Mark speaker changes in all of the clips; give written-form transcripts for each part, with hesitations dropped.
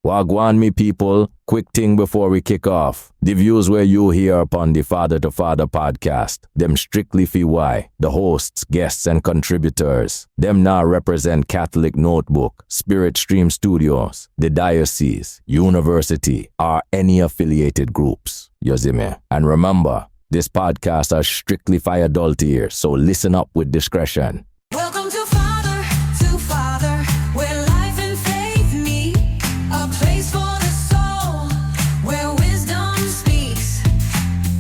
Speaker 1: Wagwan me people, quick thing before we kick off. The views where you hear upon the Father to Father podcast, them strictly for why, the hosts, guests and contributors. Them now represent Catholic Notebook, Spirit Stream Studios, the Diocese, University, or any affiliated groups. You see me? And remember, this podcast are strictly for adult ears, so listen up with discretion.
Speaker 2: Welcome to Father, where life and faith meet. A place for the soul, where wisdom speaks.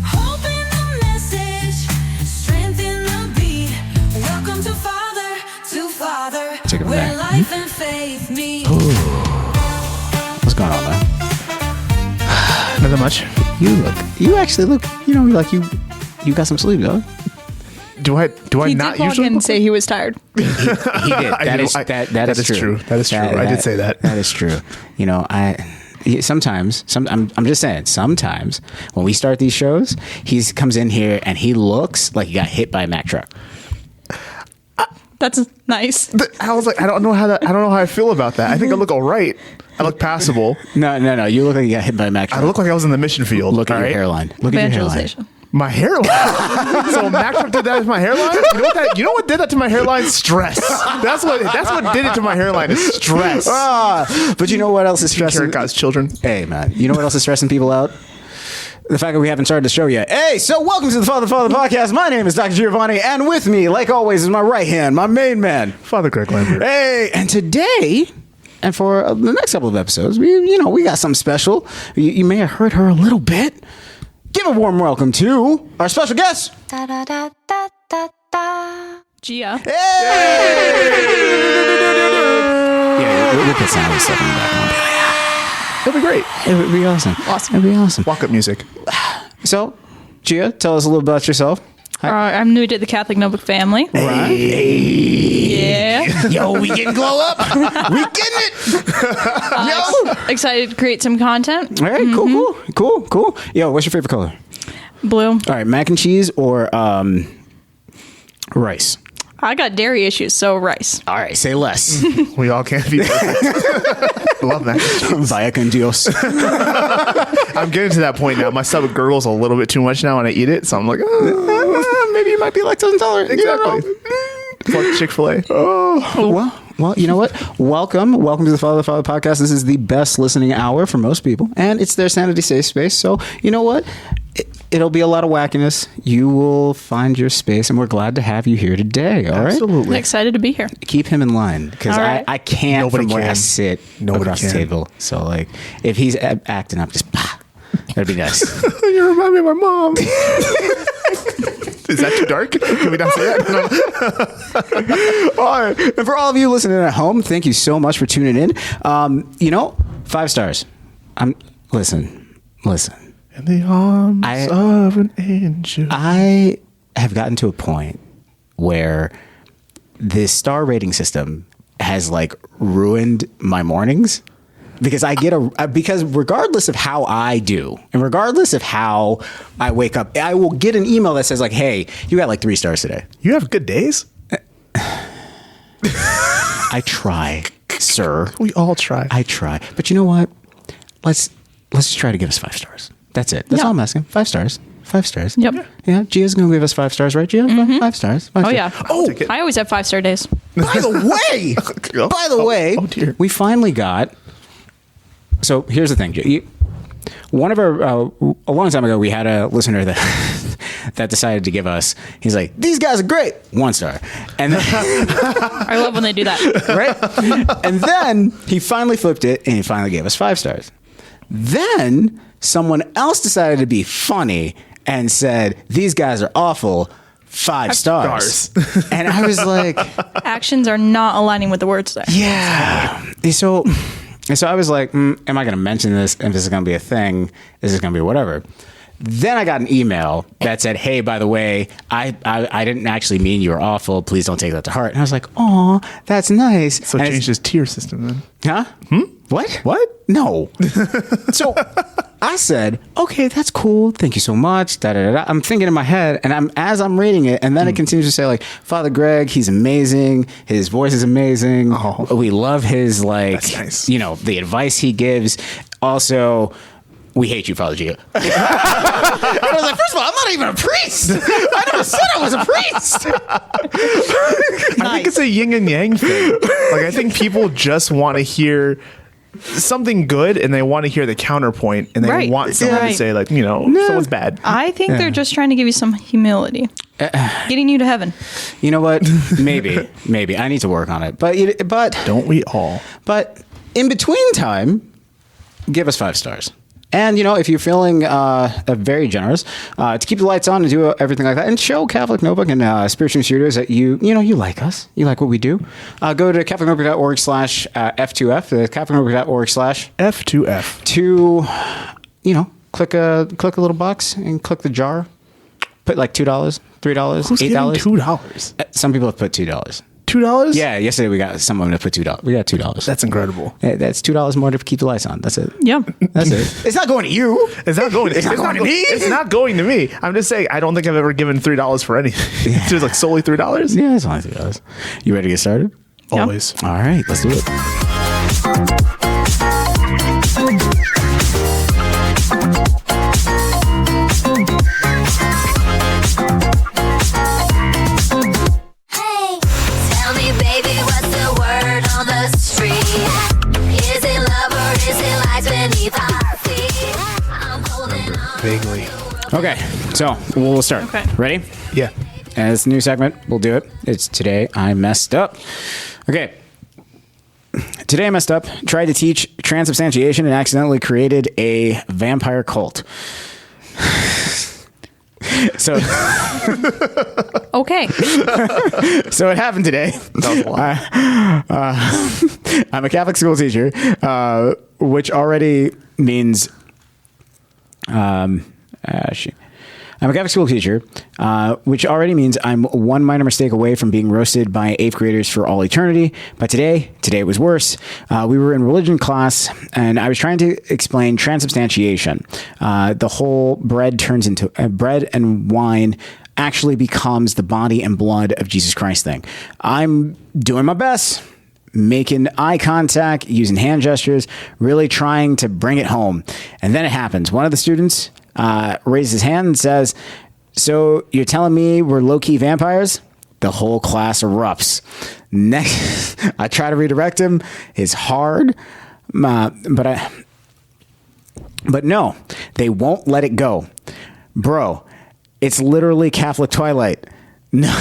Speaker 2: Hope in the message, strength in the beat. Welcome to Father, where life and faith meet.
Speaker 3: What's going on, man?
Speaker 4: Nothing much.
Speaker 3: You actually look, like you got some sleep, though.
Speaker 4: Do I
Speaker 5: He
Speaker 4: not
Speaker 5: did walk
Speaker 4: usually
Speaker 5: in and say he was tired.
Speaker 3: He did. That is true.
Speaker 4: That is true. I did say that.
Speaker 3: That is true. Sometimes I'm just saying, sometimes when we start these shows, he comes in here and he looks like he got hit by a Mack truck.
Speaker 5: That's nice.
Speaker 4: I was like, I don't know how I feel about that. I think I look all right. I look passable.
Speaker 3: No. You look like you got hit by a Mack truck.
Speaker 4: I look like I was in the mission field.
Speaker 3: Look at your hairline. Look at your hairline.
Speaker 5: Evangelization.
Speaker 4: My hairline. So Mack truck did that with my hairline. You know what did that to my hairline? Stress. That's what did it to my hairline. Is stress.
Speaker 3: But you know what else is stressing?
Speaker 4: God's children.
Speaker 3: Hey, man. You know what else is stressing people out? The fact that we haven't started the show yet. Hey, so welcome to the Father podcast. My name is Dr. Giovanni, and with me, like always, is my right hand, my main man,
Speaker 4: Father Greg Lambert.
Speaker 3: Hey, and today, and for the next couple of episodes, we got something special. You may have heard her a little bit. Give a warm welcome to our special guest.
Speaker 2: Da da da da da da.
Speaker 5: Gia.
Speaker 3: Hey! Yeah, we'll put sound and stuff in the background.
Speaker 4: That'd be great.
Speaker 3: It would be awesome. It'd be awesome.
Speaker 4: Walk up music.
Speaker 3: So, Gia, tell us a little about yourself.
Speaker 5: I'm new to the Catholic Notebook family.
Speaker 3: Right.
Speaker 5: Yeah.
Speaker 3: Yo, we getting glow up. We getting it. Yo.
Speaker 5: Excited to create some content.
Speaker 3: All right, cool. Yo, what's your favorite color?
Speaker 5: Blue.
Speaker 3: All right, mac and cheese or rice?
Speaker 5: I got dairy issues, so rice.
Speaker 3: All right, say less.
Speaker 4: We all can't be perfect. Love that.
Speaker 3: Vaya con Dios.
Speaker 4: I'm getting to that point now. My stomach gurgles a little bit too much now when I eat it, so I'm like,
Speaker 3: maybe you might be lactose intolerant.
Speaker 4: exactly. Fuck Chick-fil-A.
Speaker 3: Well, you know what? Welcome to the Father podcast. This is the best listening hour for most people, and it's their sanity safe space. So, you know what? It'll be a lot of wackiness. You will find your space, and we're glad to have you here today. All right?
Speaker 4: Absolutely.
Speaker 5: I'm excited to be here.
Speaker 3: Keep him in line, because
Speaker 5: All right.
Speaker 3: I can't
Speaker 4: Nobody
Speaker 3: from where I
Speaker 4: can.
Speaker 3: sit
Speaker 4: Nobody
Speaker 3: across the
Speaker 4: can.
Speaker 3: table. So, like, if he's acting up, just that'd be nice.
Speaker 4: You remind me of my mom. Is that too dark? Can we not say that? No.
Speaker 3: All right. And for all of you listening at home, thank you so much for tuning in. 5 stars. Listen.
Speaker 4: In the arms of an angel.
Speaker 3: I have gotten to a point where this star rating system has like ruined my mornings, because I get because regardless of how I do and regardless of how I wake up, I will get an email that says like, "Hey, you got like 3 stars today."
Speaker 4: You have good days?
Speaker 3: I try, sir.
Speaker 4: We all try.
Speaker 3: I try. But you know what? Let's just try to give us 5 stars. That's it. That's all I'm asking. 5 stars. 5 stars.
Speaker 5: Yep.
Speaker 3: Yeah. Gia's going to give us 5 stars, right, Gia? 5 stars. 5
Speaker 5: Oh,
Speaker 3: stars.
Speaker 5: yeah.
Speaker 4: take it.
Speaker 5: I always have 5-star days.
Speaker 3: By the way,
Speaker 4: oh dear.
Speaker 3: we finally got. So here's the thing. One of our a long time ago, we had a listener that decided to give us. He's like, "These guys are great." 1 star, and then,
Speaker 5: I love when they do that.
Speaker 3: right. And then he finally flipped it, and he finally gave us 5 stars. Then someone else decided to be funny and said, "These guys are awful." 5 stars. And I was like,
Speaker 5: Actions are not aligning with the words there.
Speaker 3: yeah. So I was like, am I going to mention this? If this is going to be a thing, is this going to be whatever? Then I got an email that said, "Hey, by the way, I didn't actually mean you were awful. Please don't take that to heart." And I was like, "Aw, that's nice."
Speaker 4: So
Speaker 3: And
Speaker 4: change his tier system then.
Speaker 3: Huh? What?
Speaker 4: What?
Speaker 3: No. So I said, okay, that's cool. Thank you so much. Da, da, da, da. I'm thinking in my head, and as I'm reading it, and then it continues to say like, Father Greg, he's amazing. His voice is amazing.
Speaker 4: Oh.
Speaker 3: We love his
Speaker 4: That's nice.
Speaker 3: the advice he gives. Also, we hate you, Father Gio. I was like, first of all, I'm not even a priest. I never said I was a priest.
Speaker 4: I think it's a yin and yang thing. Like, I think people just want to hear something good, and they want to hear the counterpoint, and they
Speaker 5: Right.
Speaker 4: want someone
Speaker 5: Right.
Speaker 4: to say, like, someone's bad.
Speaker 5: I think they're just trying to give you some humility, getting you to heaven.
Speaker 3: You know what? Maybe I need to work on it. But
Speaker 4: Don't we all?
Speaker 3: But in between time, give us 5 stars. And, if you're feeling very generous, to keep the lights on and do everything like that, and show Catholic Notebook and Spiritual Studios that you like us, you like what we do, go to catholicnotebook.org/F2F,
Speaker 4: F2F.
Speaker 3: to, click a little box and click the jar. Put like $2, $3,
Speaker 4: Who's
Speaker 3: $8.
Speaker 4: giving $2?
Speaker 3: Some people have put $2.
Speaker 4: $2?
Speaker 3: Yeah, yesterday we got someone to put $2. We got $2.
Speaker 4: That's incredible.
Speaker 3: That's $2 more to keep the lights on. That's it.
Speaker 5: Yeah.
Speaker 3: That's it. It's not going to you.
Speaker 4: It's not going.
Speaker 3: It's not going to me.
Speaker 4: It's not going to me. I'm just saying. I don't think I've ever given $3 for anything. It's just like solely $3.
Speaker 3: Yeah, it's only $3. You ready to get started?
Speaker 5: Yeah.
Speaker 4: Always.
Speaker 3: All right, let's do it.
Speaker 2: Hey, tell me, baby, what's the word on the street? Is it love or is it lies beneath our feet? I'm holding on.
Speaker 4: Vaguely.
Speaker 3: Okay, so we'll start.
Speaker 5: Okay.
Speaker 3: Ready?
Speaker 4: Yeah.
Speaker 3: And it's a new segment. We'll do it. It's Today I Messed Up. Okay. Today I messed up. Tried to teach transubstantiation and accidentally created a vampire cult. So
Speaker 5: Okay.
Speaker 3: So it happened today.
Speaker 4: That was a lot.
Speaker 3: I'm a Catholic school teacher, which already means I'm a Catholic school teacher, which already means I'm one minor mistake away from being roasted by 8th graders for all eternity. But today it was worse. We were in religion class, and I was trying to explain transubstantiation. The whole bread turns into bread and wine actually becomes the body and blood of Jesus Christ thing. I'm doing my best, making eye contact, using hand gestures, really trying to bring it home. And then it happens. One of the students raises his hand and says, "So you're telling me we're low-key vampires?" The whole class erupts. Next, I try to redirect him. It's hard, but no, they won't let it go. Bro, it's literally Catholic Twilight. No,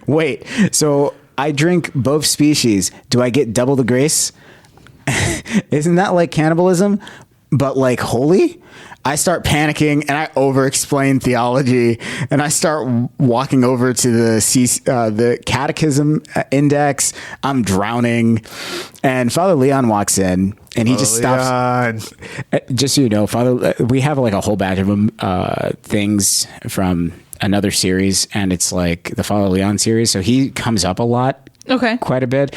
Speaker 3: wait, so I drink both species. Do I get double the grace? Isn't that like cannibalism, but like holy? I start panicking and I over-explain theology, and I start walking over to the catechism index. I'm drowning, and Father Leon walks in, and he just stops. Just so you know, Father, we have like a whole batch of them things from another series, and it's like the Father Leon series, so he comes up a lot.
Speaker 5: Okay.
Speaker 3: Quite a bit,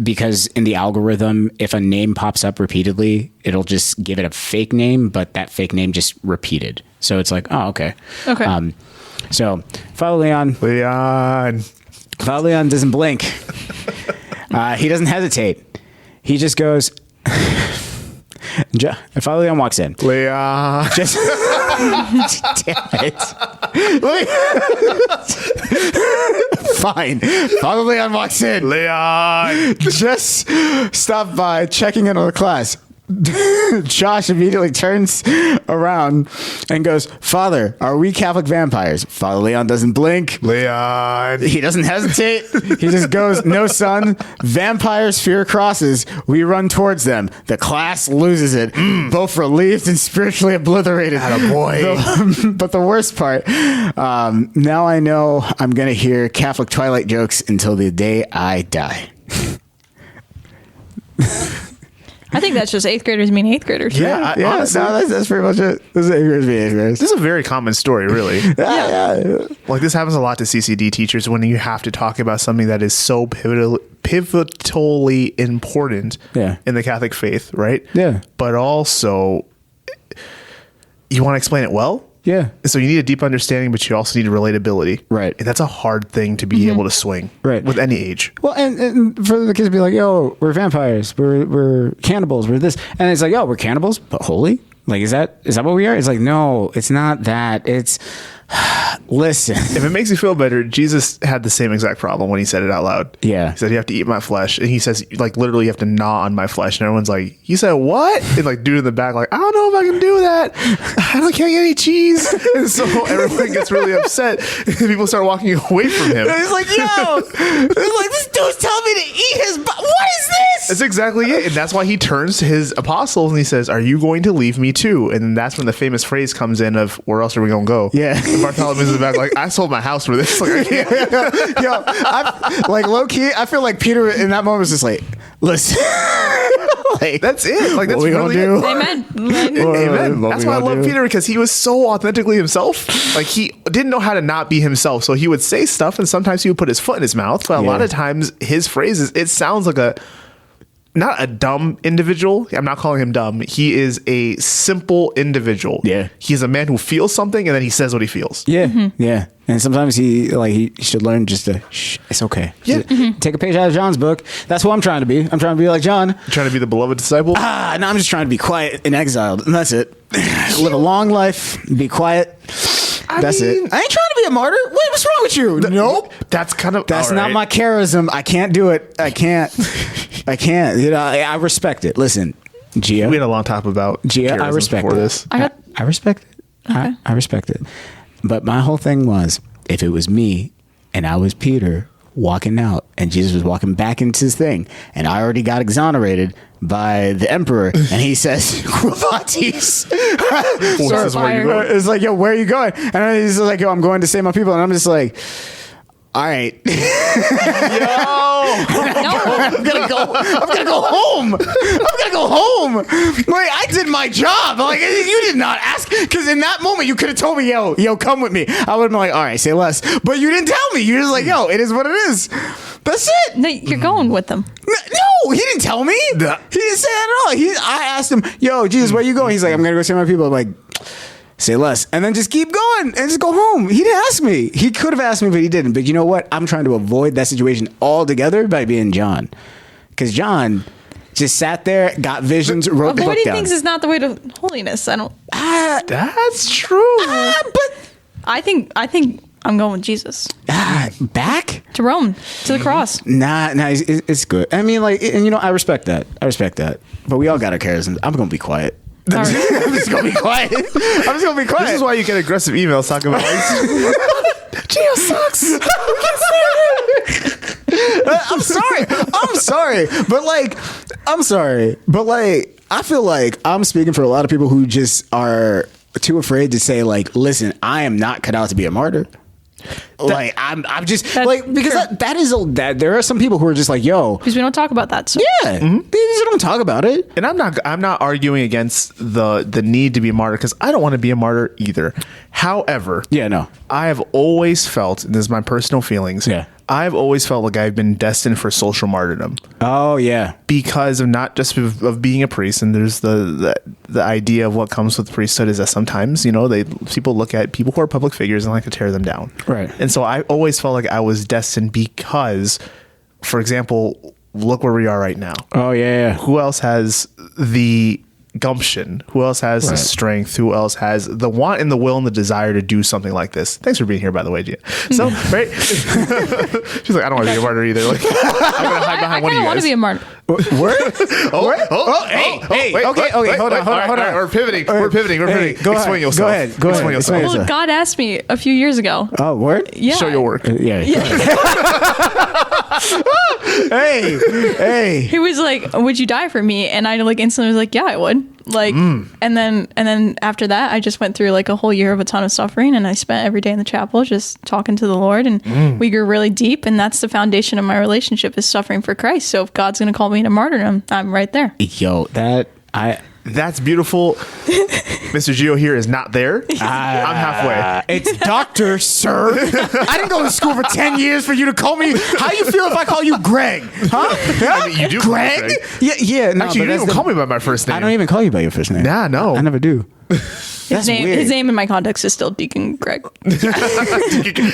Speaker 3: because in the algorithm, if a name pops up repeatedly, it'll just give it a fake name, but that fake name just repeated. So it's like, oh, okay.
Speaker 5: Okay.
Speaker 3: So Father Leon doesn't blink. He doesn't hesitate. He just goes. Father Leon walks in.
Speaker 4: Leon.
Speaker 3: Just damn it. Fine. Father Leon walks in.
Speaker 4: Leon.
Speaker 3: Just stop by checking in on the class. Josh immediately turns around and goes, "Father, are we Catholic vampires?" Father Leon doesn't blink.
Speaker 4: Leon.
Speaker 3: He doesn't hesitate. He just goes, "No, son. Vampires fear crosses. We run towards them." The class loses it. Both relieved and spiritually obliterated.
Speaker 4: Attaboy.
Speaker 3: But the worst part, now I know I'm going to hear Catholic Twilight jokes until the day I die.
Speaker 5: I think that's just 8th graders being 8th graders.
Speaker 4: Yeah, honestly,
Speaker 3: that's pretty much it. This is 8th graders being 8th graders.
Speaker 4: this is a very common story, really.
Speaker 3: Yeah.
Speaker 4: Like, this happens a lot to CCD teachers when you have to talk about something that is so pivotally important
Speaker 3: Yeah.
Speaker 4: in the Catholic faith, right?
Speaker 3: Yeah.
Speaker 4: But also, you want to explain it well.
Speaker 3: Yeah.
Speaker 4: So you need a deep understanding, but you also need relatability.
Speaker 3: Right.
Speaker 4: And that's a hard thing to be able to swing.
Speaker 3: Right.
Speaker 4: With any age.
Speaker 3: Well, and for the kids to be like, yo, we're vampires, we're cannibals, we're this, and it's like, yo, we're cannibals, but holy? Like, is that what we are? It's like, no, it's not that. It's listen.
Speaker 4: If it makes you feel better, Jesus had the same exact problem when he said it out loud.
Speaker 3: Yeah.
Speaker 4: He said, you have to eat my flesh. And he says, like, literally, you have to gnaw on my flesh. And everyone's like, you said what? And like, dude in the back, like, I don't know if I can do that. I can't get any cheese. And so everyone gets really upset. And people start walking away from him.
Speaker 3: It's like, yo, it's like, this dude's telling me to eat his what is this?
Speaker 4: That's exactly it. And that's why he turns to his apostles and he says, are you going to leave me too? And then that's when the famous phrase comes in of, where else are we going to go?
Speaker 3: Yeah.
Speaker 4: And Bartholomew's in the back, like, I sold my house for this. Like, I can't.
Speaker 3: Yo, like low key, I feel like Peter in that moment was just like, listen. Like,
Speaker 4: That's it. Like, that's
Speaker 3: what we gonna
Speaker 4: really
Speaker 3: do?
Speaker 4: it.
Speaker 5: Amen.
Speaker 4: Amen.
Speaker 3: What
Speaker 4: That's
Speaker 3: we
Speaker 4: why I
Speaker 3: gonna
Speaker 4: love
Speaker 3: do?
Speaker 4: Peter, because he was so authentically himself. Like, he didn't know how to not be himself. So he would say stuff, and sometimes he would put his foot in his mouth. But a lot
Speaker 3: Yeah.
Speaker 4: of times, his phrases, it sounds like not a dumb individual. I'm not calling him dumb. He is a simple individual.
Speaker 3: Yeah.
Speaker 4: He's a man who feels something, and then he says what he feels.
Speaker 3: yeah, yeah. And sometimes he should learn just to shh, it's okay.
Speaker 4: Yeah.
Speaker 3: Just take a page out of John's book. That's what I'm trying to be. I'm trying to be like John.
Speaker 4: Trying to be the beloved disciple.
Speaker 3: No, I'm just trying to be quiet and exiled, and that's it. Live a long life, be quiet. That's it. I ain't trying to be a martyr. What's wrong with you? Nope.
Speaker 4: That's kind of
Speaker 3: That's
Speaker 4: all
Speaker 3: not
Speaker 4: right.
Speaker 3: my charism. I can't do it. I can't. I can't. You know, I respect it. Listen, Gia.
Speaker 4: We had a long talk about
Speaker 3: Gia, I
Speaker 4: charism
Speaker 3: respect
Speaker 4: before
Speaker 3: it.
Speaker 4: this.
Speaker 3: I respect it. I respect it. But my whole thing was, if it was me and I was Peter walking out and Jesus was walking back into his thing and I already got exonerated by the emperor and he says, Quavatis.
Speaker 4: Says, where you going?
Speaker 3: It's like, yo, where are you going? And he's like, yo, I'm going to save my people. And I'm just like, all right. I'm gonna go home. Like, I did my job. Like, you did not ask, because in that moment you could have told me, yo, come with me. I would have been like, all right, say less. But you didn't tell me. You're just like, yo, it is what it is. That's it.
Speaker 5: No, you're going with them.
Speaker 3: No, he didn't tell me. He didn't say that at all. I asked him, yo, Jesus, where you going? He's like, I'm gonna go save my people. I'm like, say less, and then just keep going and just go home. He didn't ask me. He could have asked me, but he didn't. But you know what? I'm trying to avoid that situation altogether by being John, because John just sat there, got visions, wrote the book
Speaker 5: Avoiding
Speaker 3: down.
Speaker 5: things is not the way to holiness. I don't.
Speaker 4: That's true.
Speaker 3: But
Speaker 5: I think I'm going with Jesus
Speaker 3: back?
Speaker 5: to Rome, to the cross.
Speaker 3: Nah, it's good. I mean, like, and you know, I respect that. But we all got our charisms. I'm gonna be quiet.
Speaker 5: Sorry.
Speaker 3: I'm just gonna be quiet.
Speaker 4: This is why you get aggressive emails talking about like, Geo sucks.
Speaker 3: I'm sorry. But like, I feel like I'm speaking for a lot of people who just are too afraid to say, like, listen, I am not cut out to be a martyr. Like, I'm just
Speaker 5: That's
Speaker 3: like, because
Speaker 5: true.
Speaker 3: that is that there are some people who are just like, yo,
Speaker 5: Because we don't talk about that. So.
Speaker 3: yeah, they just don't talk about it.
Speaker 4: And I'm not arguing against the need to be a martyr, because I don't want to be a martyr either. However,
Speaker 3: Yeah, no.
Speaker 4: I have always felt, and this is my personal feelings,
Speaker 3: Yeah.
Speaker 4: I've always felt like I've been destined for social martyrdom
Speaker 3: Oh yeah,
Speaker 4: because of not just of being a priest. And there's the idea of what comes with priesthood is that sometimes, you know, people look at people who are public figures and like to tear them down.
Speaker 3: Right.
Speaker 4: And so I always felt like I was destined because, for example, look where we are right now.
Speaker 3: oh yeah.
Speaker 4: Who else has the gumption? Who else has the
Speaker 3: Right.
Speaker 4: strength? Who else has the want and the will and the desire to do something like this? Thanks for being here, by the way, Gia. So, right? She's like, I don't want to be a martyr either. Like, I'm gonna hide
Speaker 5: I
Speaker 4: behind
Speaker 5: kind
Speaker 4: one of
Speaker 5: of
Speaker 4: you
Speaker 5: want
Speaker 4: guys.
Speaker 5: to be a martyr.
Speaker 3: Word?
Speaker 4: Hey,
Speaker 3: okay, hold on.
Speaker 4: We're pivoting. We're pivoting.
Speaker 3: Hey, go
Speaker 4: Explain
Speaker 3: ahead.
Speaker 4: yourself.
Speaker 3: Go ahead.
Speaker 4: Explain
Speaker 3: Explain
Speaker 4: yourself.
Speaker 3: yourself.
Speaker 5: Well, God asked me a few years ago.
Speaker 3: Oh, word?
Speaker 5: Yeah.
Speaker 4: Show your work.
Speaker 3: Yeah. Hey.
Speaker 5: He was like, "Would you die for me?" And I like instantly was like, "Yeah, I would." Like, and then after that, I just went through like a whole year of a ton of suffering, and I spent every day in the chapel just talking to the Lord, and we grew really deep, and that's the foundation of my relationship is suffering for Christ. So if God's going to call me to martyrdom, I'm right there.
Speaker 3: Yo,
Speaker 4: That's beautiful. Mr. Gio here is not there. I'm halfway.
Speaker 3: it's doctor, sir. I didn't go to school for 10 years for you to call me. How you feel if I call you Greg? Huh?
Speaker 4: I mean, you do call me
Speaker 3: Greg?
Speaker 4: Greg.
Speaker 3: Yeah. No,
Speaker 4: Actually, you didn't even call me by my first name.
Speaker 3: I don't even call you by your first name.
Speaker 4: Nah, no.
Speaker 3: I never do. That's weird.
Speaker 5: His name in my context is still Deacon Greg.
Speaker 4: This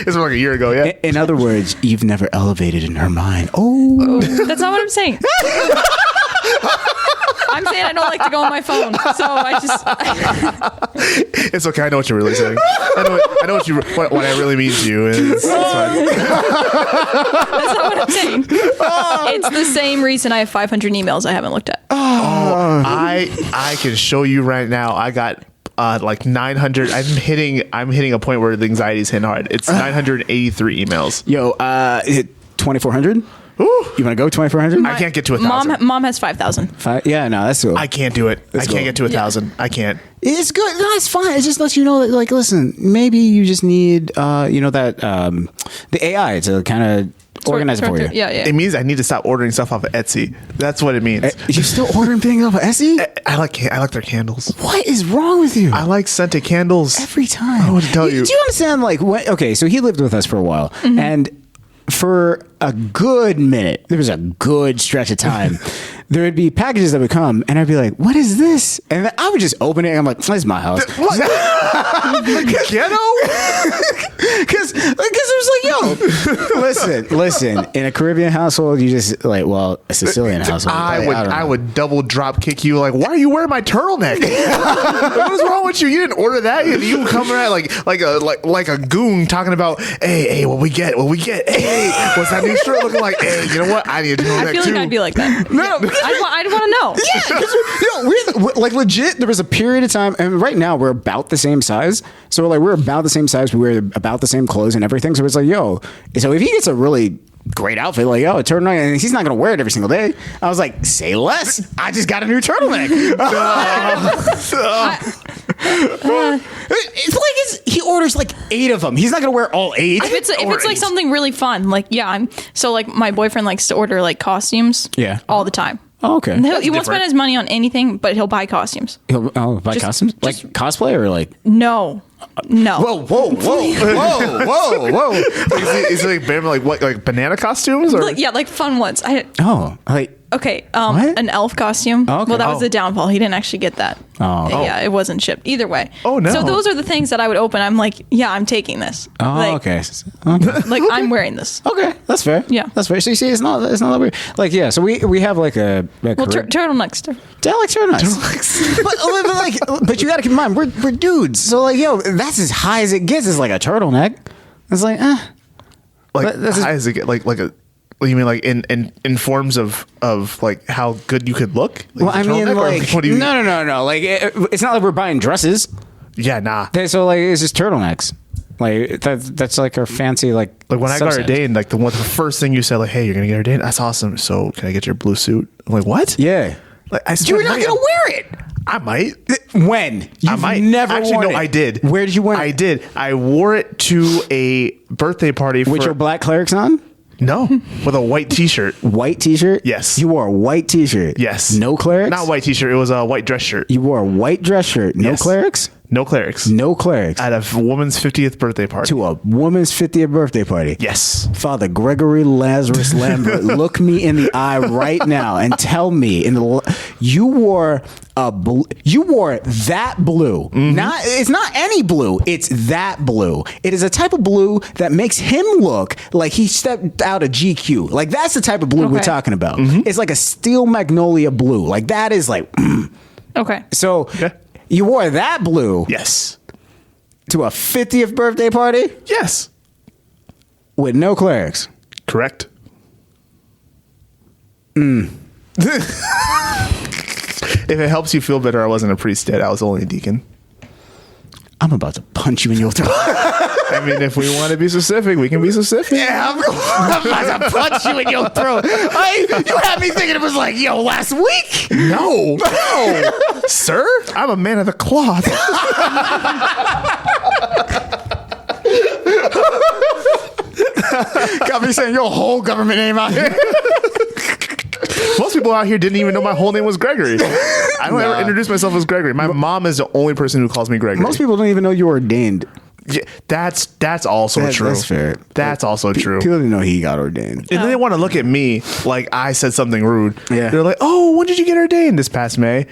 Speaker 4: was like a year ago, yeah.
Speaker 3: In other words, you've never elevated in her mind. Oh,
Speaker 5: That's not what I'm saying. I'm saying I don't like to go on my phone, so I just.
Speaker 4: It's okay. I know what you're really saying. I know what I really mean to you. It's fine.
Speaker 5: That's not what I'm saying. It's the same reason I have 500 emails I haven't looked at.
Speaker 4: I can show you right now. I got like 900. I'm hitting a point where the anxiety's hitting hard. It's 983 emails.
Speaker 3: yo, 2,400.
Speaker 4: Ooh.
Speaker 3: You want to go 2,400?
Speaker 4: I can't get to 1,000.
Speaker 5: Mom has 5,000.
Speaker 3: Yeah, no, that's cool.
Speaker 4: I can't do it. I can't
Speaker 3: cool.
Speaker 4: get to 1,000. I can't.
Speaker 3: It's good. No, it's fine. It just lets you know that, like, listen, maybe you just need, that the AI to kind of organize it for you.
Speaker 5: Yeah.
Speaker 4: It means I need to stop ordering stuff off of Etsy. That's what it means.
Speaker 3: You're still ordering things off of Etsy?
Speaker 4: I like their candles.
Speaker 3: What is wrong with you?
Speaker 4: I like scented candles.
Speaker 3: Every time.
Speaker 4: I don't know what to tell you.
Speaker 3: Do you understand? Like, okay, so he lived with us for a while, and for a good minute, there was a good stretch of time, there would be packages that would come, and I'd be like, "What is this?" And then I would just open it, and I'm like, "This is my house."
Speaker 4: What? Ghetto?
Speaker 3: Because it was like, yo, listen. In a Caribbean household, you just like, well, a Sicilian household.
Speaker 4: I would double drop kick you. Like, why are you wearing my turtleneck? What is wrong with you? You didn't order that. You come around like a goon talking about, hey, what we get? Hey, what's that new shirt looking like? Hey, you know what? I need a turtleneck
Speaker 5: I feel
Speaker 4: too.
Speaker 5: like I'd be like that.
Speaker 3: No,
Speaker 5: I'd want to know.
Speaker 3: Yeah, we're like legit. There was a period of time, and right now we're about the same size. So like we're about the same size. We wear about the same clothes and everything. So it's like, yo. So if he gets a really great outfit, like, yo, a turtleneck, and he's not gonna wear it every single day. I was like, say less. I just got a new turtleneck. It's like he orders like 8 of them. He's not gonna wear all 8.
Speaker 5: If it's like something really fun, like like my boyfriend likes to order like costumes, all the time.
Speaker 3: Oh, okay.
Speaker 5: He won't spend his money on anything, but he'll buy costumes.
Speaker 3: He'll buy costumes, like cosplay, or like
Speaker 5: No.
Speaker 3: Whoa!
Speaker 4: Is it like banana costumes or
Speaker 5: like fun ones.
Speaker 3: Okay,
Speaker 5: an elf costume.
Speaker 3: Oh, okay.
Speaker 5: Well, that was the downfall. He didn't actually get that. Yeah, it wasn't shipped. Either way.
Speaker 4: Oh, no.
Speaker 5: So those are the things that I would open. I'm like, yeah, I'm taking this.
Speaker 3: Okay.
Speaker 5: Like I'm wearing this.
Speaker 3: Okay, that's fair.
Speaker 5: Yeah.
Speaker 3: That's fair. So you see, it's not that weird. Like, yeah, so we have like a
Speaker 5: turtlenecks.
Speaker 3: turtlenecks. but you got to keep in mind, we're dudes. So like, yo, that's as high as it gets. Is like a turtleneck. It's like,
Speaker 4: like high as it get, like a. You mean like in forms of like how good you could look? Like,
Speaker 3: well, I mean, like,
Speaker 4: what do you mean?
Speaker 3: no. Like, it's not like we're buying dresses.
Speaker 4: Yeah, nah.
Speaker 3: So like, it's just turtlenecks. Like that's like our fancy like
Speaker 4: when I got
Speaker 3: subset.
Speaker 4: ordained, like the first thing you said, like, hey, you're gonna get ordained. That's awesome. So can I get your blue suit? I'm like, what?
Speaker 3: Yeah.
Speaker 4: Like
Speaker 3: You're not gonna wear it.
Speaker 4: I might.
Speaker 3: When?
Speaker 4: I might.
Speaker 3: Never
Speaker 4: Actually,
Speaker 3: worn
Speaker 4: no,
Speaker 3: it.
Speaker 4: I did.
Speaker 3: Where did you wear it?
Speaker 4: I did. I wore it to a birthday party
Speaker 3: With your black clerics on?
Speaker 4: No, with a white T-shirt.
Speaker 3: White T-shirt?
Speaker 4: Yes.
Speaker 3: You wore a white T-shirt?
Speaker 4: Yes.
Speaker 3: No clerics?
Speaker 4: Not white T-shirt. It was a white dress shirt.
Speaker 3: You wore a white dress shirt. No
Speaker 4: Yes.
Speaker 3: clerics?
Speaker 4: No clerics.
Speaker 3: No clerics.
Speaker 4: At a woman's 50th birthday party.
Speaker 3: To a woman's 50th birthday party.
Speaker 4: Yes.
Speaker 3: Father Gregory Lazarus Lambert, look me in the eye right now and tell me you wore that blue. It's not any blue. It's that blue. It is a type of blue that makes him look like he stepped out of GQ. Like that's the type of blue we're talking about. It's like a steel magnolia blue. Like that is like
Speaker 5: Okay.
Speaker 3: so. You wore that blue.
Speaker 4: Yes.
Speaker 3: To a 50th birthday party
Speaker 4: Yes.
Speaker 3: with no clerics.
Speaker 4: Correct. If it helps you feel better, I wasn't a priest yet. I was only a deacon.
Speaker 3: I'm about to punch you in your throat.
Speaker 4: I mean, if we want to be specific, we can be specific.
Speaker 3: Yeah, I'm about to punch you in your throat. You had me thinking it was like, yo, last week.
Speaker 4: No. Sir, I'm a man of the cloth.
Speaker 3: Got me saying your whole government name out here.
Speaker 4: Most people out here didn't even know my whole name was Gregory. I don't ever introduce myself as Gregory. My mom is the only person who calls me Gregory.
Speaker 3: Most people don't even know you were ordained.
Speaker 4: Yeah, that's also true.
Speaker 3: That's fair.
Speaker 4: That's also true.
Speaker 3: People didn't know he got ordained.
Speaker 4: And then they want to look at me like I said something rude.
Speaker 3: Yeah.
Speaker 4: They're like, oh, when did you get ordained? This past May.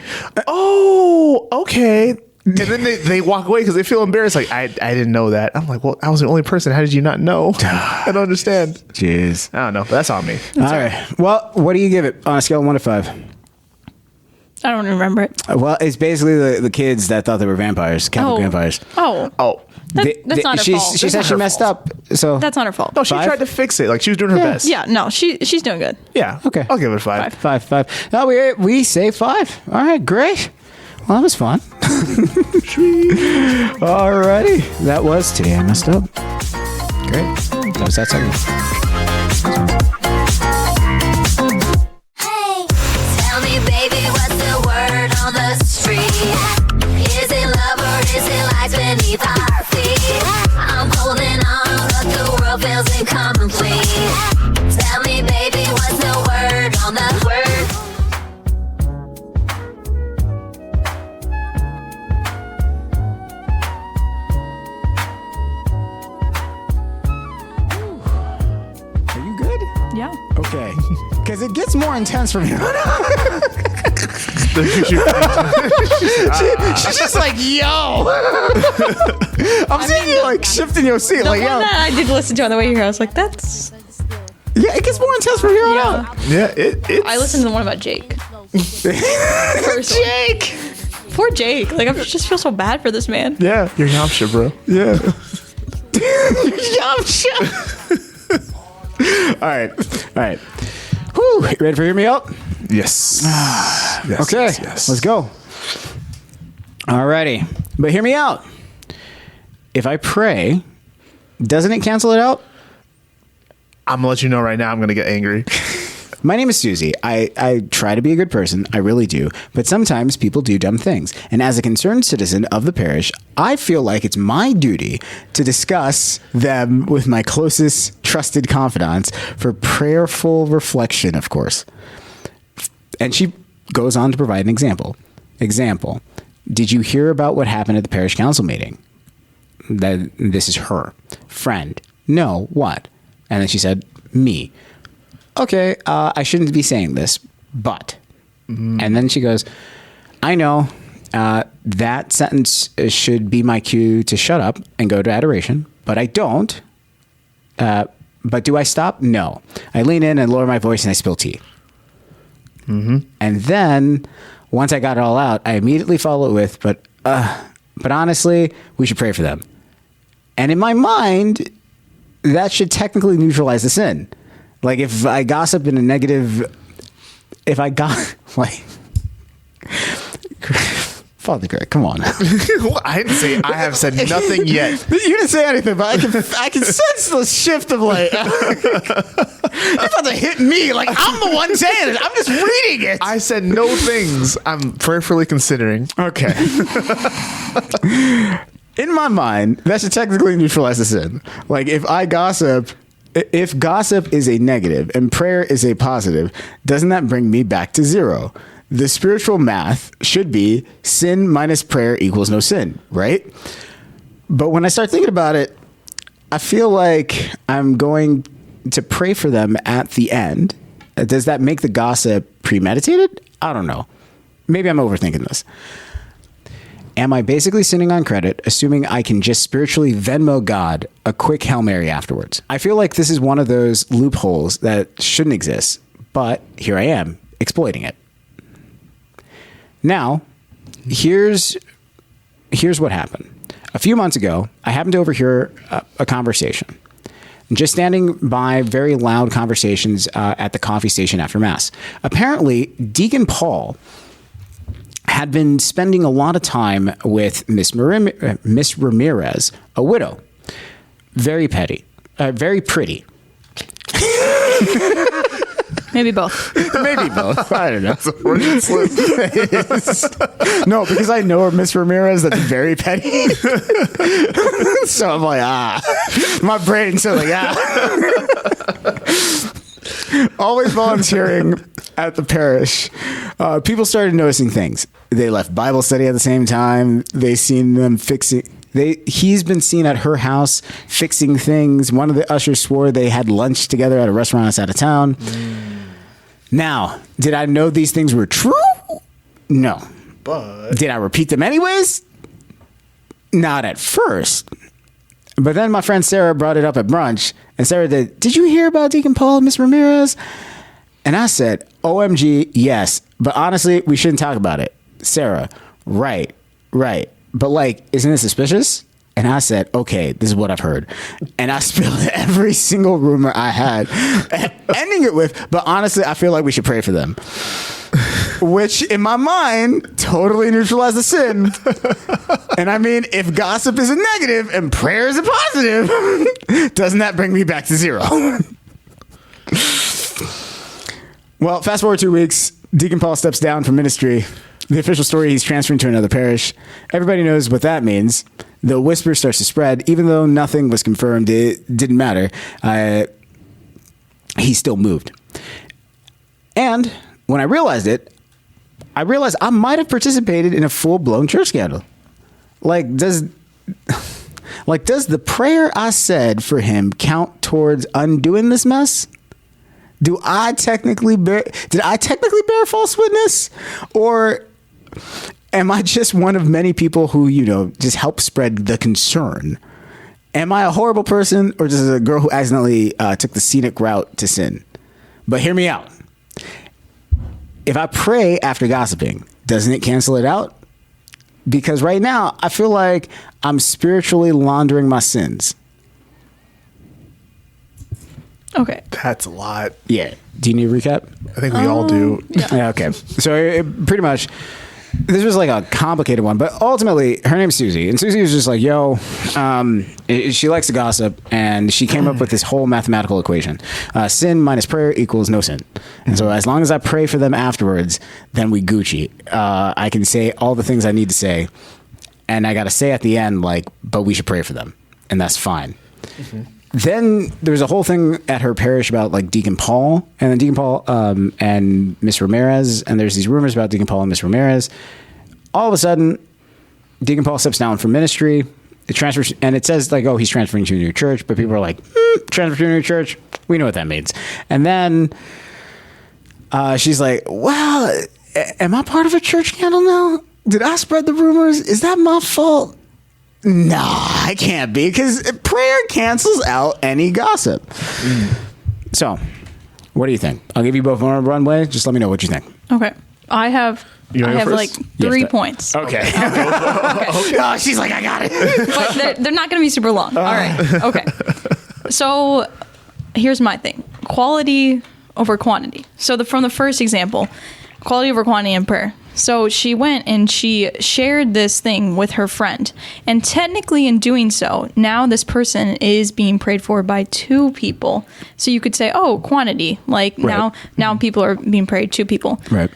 Speaker 4: Oh, okay. And then they walk away because they feel embarrassed. Like, I didn't know that. I'm like, well, I was the only person. How did you not know? I don't understand.
Speaker 3: Jeez.
Speaker 4: I don't know. But that's on me.
Speaker 3: All right. Well, what do you give it on a scale of 1 to 5?
Speaker 5: I don't remember it.
Speaker 3: Well, it's basically the kids that thought they were vampires, Catholic vampires.
Speaker 4: Oh.
Speaker 5: That's not her fault.
Speaker 3: She said she messed up. So
Speaker 5: That's not her fault.
Speaker 4: No, she
Speaker 3: 5?
Speaker 4: tried to fix it. Like, she was doing her best.
Speaker 5: Yeah, no, she's doing good.
Speaker 4: Yeah.
Speaker 3: Okay.
Speaker 4: I'll give it a 5.
Speaker 3: 5. No, we say 5. All right, great. Well, that was fun. Alrighty, that was Today I Messed Up. Great. That was that segment.
Speaker 2: Hey, tell me, baby, what's the word on the street? Is it love or is it lies beneath our feet? I'm holding on, but the world feels incomplete. Tell me, baby, what's the word on the word?
Speaker 3: Are you good?
Speaker 5: Yeah.
Speaker 3: Okay. Because it gets more intense from here on out. She's just like, yo. I'm seeing you like shifting your seat.
Speaker 5: The
Speaker 3: Like,
Speaker 5: one
Speaker 3: yo.
Speaker 5: that I did listen to on the way here, I was like, that's.
Speaker 3: Yeah, it gets more intense from here on
Speaker 5: Yeah.
Speaker 3: out.
Speaker 4: Yeah, it's...
Speaker 5: I listened to the one about Jake. Personally.
Speaker 3: Jake.
Speaker 5: Poor Jake. Like, I just feel so bad for this man.
Speaker 4: Yeah, you're Yamcha, bro.
Speaker 3: Yeah. All right. Whew. You ready for Hear Me Out?
Speaker 4: Yes. Yes.
Speaker 3: Okay,
Speaker 4: Yes.
Speaker 3: let's go. Alrighty, but hear me out. If I pray, doesn't it cancel it out?
Speaker 4: I'm gonna let you know right now. I'm gonna get angry.
Speaker 3: My name is Susie. I try to be a good person. I really do. But sometimes people do dumb things. And as a concerned citizen of the parish, I feel like it's my duty to discuss them with my closest trusted confidants for prayerful reflection, of course. And she goes on to provide an example. Example. Did you hear about what happened at the parish council meeting? That this is her. Friend. No, what? And then she said, me. Okay, I shouldn't be saying this, but. And then she goes, I know that sentence should be my cue to shut up and go to adoration, but I don't. But do I stop? No. I lean in and lower my voice and I spill tea. And then once I got it all out, I immediately follow it with, but honestly, we should pray for them. And in my mind, that should technically neutralize the sin. Like if I gossip in a negative, like, Father Greg, come on.
Speaker 4: Well, I didn't say. I have said nothing yet.
Speaker 3: You didn't say anything, but I can sense the shift of like, you're about to hit me. Like I'm the one saying it. I'm just reading it.
Speaker 4: I said no things. I'm prayerfully considering.
Speaker 3: Okay. In my mind, that should technically neutralize the sin. Like if gossip is a negative and prayer is a positive, doesn't that bring me back to zero? The spiritual math should be sin minus prayer equals no sin, right? But when I start thinking about it, I feel like I'm going to pray for them at the end. Does that make the gossip premeditated? I don't know. Maybe I'm overthinking this. Am I basically sinning on credit, assuming I can just spiritually Venmo God a quick Hail Mary afterwards? I feel like this is one of those loopholes that shouldn't exist, but here I am, exploiting it. Now, here's what happened. A few months ago, I happened to overhear a conversation. Just standing by very loud conversations at the coffee station after Mass. Apparently, Deacon Paul had been spending a lot of time with Miss Ramirez, a widow. Very pretty.
Speaker 5: Maybe both.
Speaker 3: Maybe both. I don't know. No, because I know her, Miss Ramirez, that's very petty. So I'm like, my brain's so like, Always volunteering at the parish. People started noticing things. They left Bible study at the same time. They seen them fixing. He's been seen at her house fixing things. One of the ushers swore they had lunch together at a restaurant outside of town. Now, did I know these things were true? No.
Speaker 4: But
Speaker 3: Did I repeat them anyways? Not at first. But then my friend Sarah brought it up at brunch, and Sarah did you hear about Deacon Paul and Miss Ramirez? And I said, OMG, yes. But honestly, we shouldn't talk about it. Sarah, right. But like, isn't it suspicious? And I said, okay, this is what I've heard. And I spilled every single rumor I had, ending it with, but honestly, I feel like we should pray for them. Which, in my mind, totally neutralized the sin. And I mean, if gossip is a negative and prayer is a positive, doesn't that bring me back to zero? Well, fast forward 2 weeks, Deacon Paul steps down from ministry. The official story, he's transferring to another parish. Everybody knows what that means. The whisper starts to spread. Even though nothing was confirmed, it didn't matter. He still moved. And when I realized it, I realized I might have participated in a full-blown church scandal. Does the prayer I said for him count towards undoing this mess? Did I technically bear false witness? Or am I just one of many people who, just help spread the concern? Am I a horrible person, or just a girl who accidentally took the scenic route to sin? But hear me out. If I pray after gossiping, doesn't it cancel it out? Because right now, I feel like I'm spiritually laundering my sins.
Speaker 5: Okay.
Speaker 4: That's a lot.
Speaker 3: Yeah. Do you need a recap?
Speaker 4: I think we all do.
Speaker 3: Yeah. Okay. So pretty much, this was like a complicated one, but ultimately, her name's Susie, and Susie was just like, "Yo, she likes to gossip," and she came up with this whole mathematical equation: sin minus prayer equals no sin. And so, as long as I pray for them afterwards, then we Gucci. I can say all the things I need to say, and I got to say at the end, but we should pray for them, and that's fine. Mm-hmm. Then there was a whole thing at her parish about Deacon Paul, and then Deacon Paul and Miss Ramirez, and there's these rumors about Deacon Paul and Miss Ramirez. All of a sudden, Deacon Paul steps down from ministry. It transfers, and it says he's transferring to a new church, but people are like, transfer to a new church. We know what that means. And then she's like, "Wow, am I part of a church scandal now? Did I spread the rumors? Is that my fault?" No, I can't be, because prayer cancels out any gossip. So, what do you think? I'll give you both one runway. Just let me know what you think.
Speaker 5: Okay. I have
Speaker 4: first?
Speaker 5: 3 points.
Speaker 3: Okay.
Speaker 5: Okay.
Speaker 3: Oh, she's like, I got it.
Speaker 5: But they're not going to be super long. All right. Okay. So here's my thing. Quality over quantity. So from the first example, quality over quantity in prayer. So she went and she shared this thing with her friend. And technically in doing so, now this person is being prayed for by 2 people. So you could say, oh, quantity. Right. Now people are being prayed, 2 people.
Speaker 3: Right.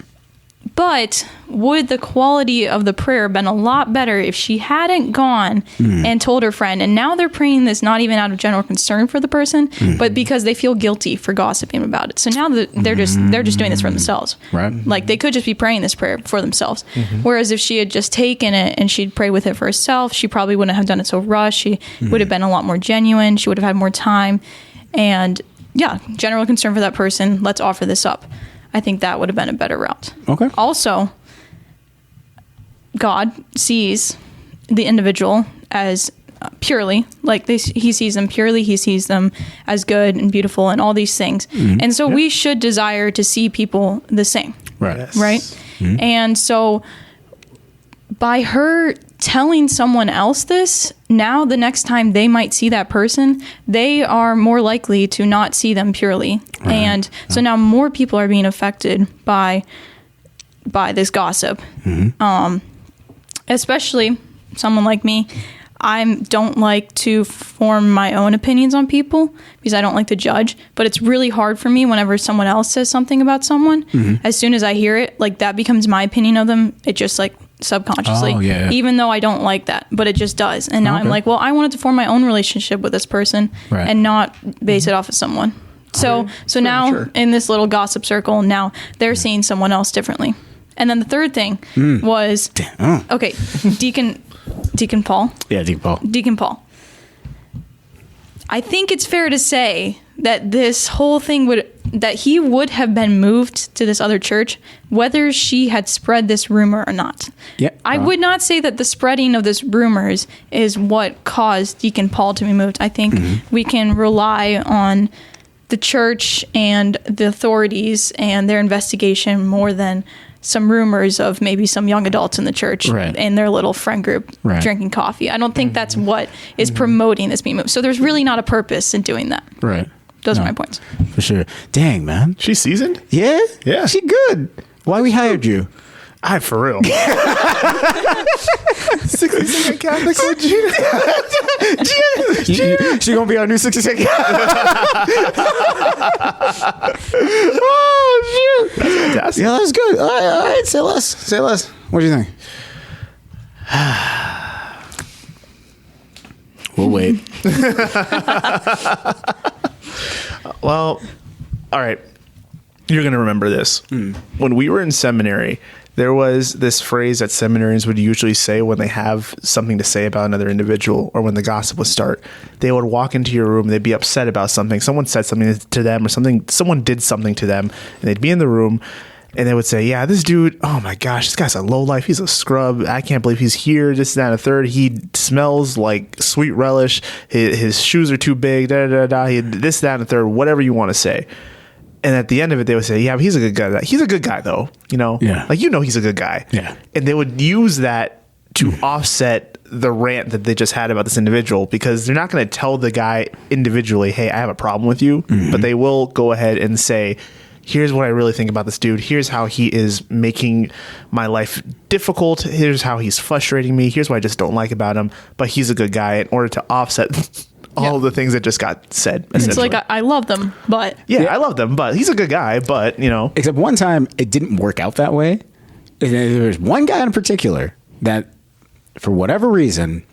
Speaker 5: But would the quality of the prayer been a lot better if she hadn't gone and told her friend? And now they're praying this not even out of general concern for the person, but because they feel guilty for gossiping about it. So now they're just doing this for themselves.
Speaker 3: Right.
Speaker 5: They could just be praying this prayer for themselves. Whereas if she had just taken it and she'd pray with it for herself, she probably wouldn't have done it so rushed. She would have been a lot more genuine. She would have had more time. And yeah, general concern for that person. Let's offer this up. I think that would have been a better route. Okay. Also, God sees the individual as purely, he sees them purely. He sees them as good and beautiful and all these things. And so we should desire to see people the same.
Speaker 3: Right.
Speaker 4: Yes.
Speaker 5: Right? And so by her telling someone else this, now the next time they might see that person, they are more likely to not see them purely. Right. And so now more people are being affected by this gossip. Especially someone like me. I don't like to form my own opinions on people because I don't like to judge, but it's really hard for me whenever someone else says something about someone. As soon as I hear it, that becomes my opinion of them. It just subconsciously, even though I don't like that, but it just does. And now I'm like, well, I wanted to form my own relationship with this person and not base it off of someone. So now in this little gossip circle, now they're seeing someone else differently. And then the third thing was, okay, Deacon Paul.
Speaker 3: Yeah, Deacon Paul.
Speaker 5: Deacon Paul. I think it's fair to say that this whole thing would that he would have been moved to this other church whether she had spread this rumor or not.
Speaker 3: Yeah.
Speaker 5: I would not say that the spreading of this rumors is what caused Deacon Paul to be moved. I think we can rely on the church and the authorities and their investigation more than some rumors of maybe some young adults in the church in their little friend group drinking coffee. I don't think that's what is promoting this being moved. So there's really not a purpose in doing that.
Speaker 3: Right.
Speaker 5: Those are my points.
Speaker 3: For sure. Dang, man.
Speaker 4: She's seasoned?
Speaker 3: Yeah?
Speaker 4: Yeah.
Speaker 3: She good. Why we hired you?
Speaker 4: For real. 60-second Catholic with Gina.
Speaker 3: She gonna be our new 60-second. Oh, shoot.
Speaker 4: Fantastic.
Speaker 3: Yeah, that's good. All right. Say less. Say less. What do you think? We'll wait.
Speaker 4: Well, all right. You're going to remember this. When we were in seminary, there was this phrase that seminarians would usually say when they have something to say about another individual or when the gossip would start. They would walk into your room, they'd be upset about something. Someone said something to them or someone did something to them, and they'd be in the room and they would say, yeah, this dude, oh my gosh, this guy's a lowlife. He's a scrub. I can't believe he's here. This, that, and a third. He smells like sweet relish. His shoes are too big. Da, da, da, da. This, that, and a third. Whatever you want to say. And at the end of it, they would say, yeah, but he's a good guy. He's a good guy, though. You know?
Speaker 3: Yeah.
Speaker 4: Like, he's a good guy.
Speaker 3: Yeah.
Speaker 4: And they would use that to offset the rant that they just had about this individual, because they're not going to tell the guy individually, hey, I have a problem with you. But they will go ahead and say, here's what I really think about this dude. Here's how he is making my life difficult. Here's how he's frustrating me. Here's what I just don't like about him. But he's a good guy, in order to offset all of the things that just got said.
Speaker 5: It's like, I love them, but...
Speaker 4: Yeah, I love them, but he's a good guy, but,
Speaker 3: Except one time, it didn't work out that way. There was one guy in particular that, for whatever reason,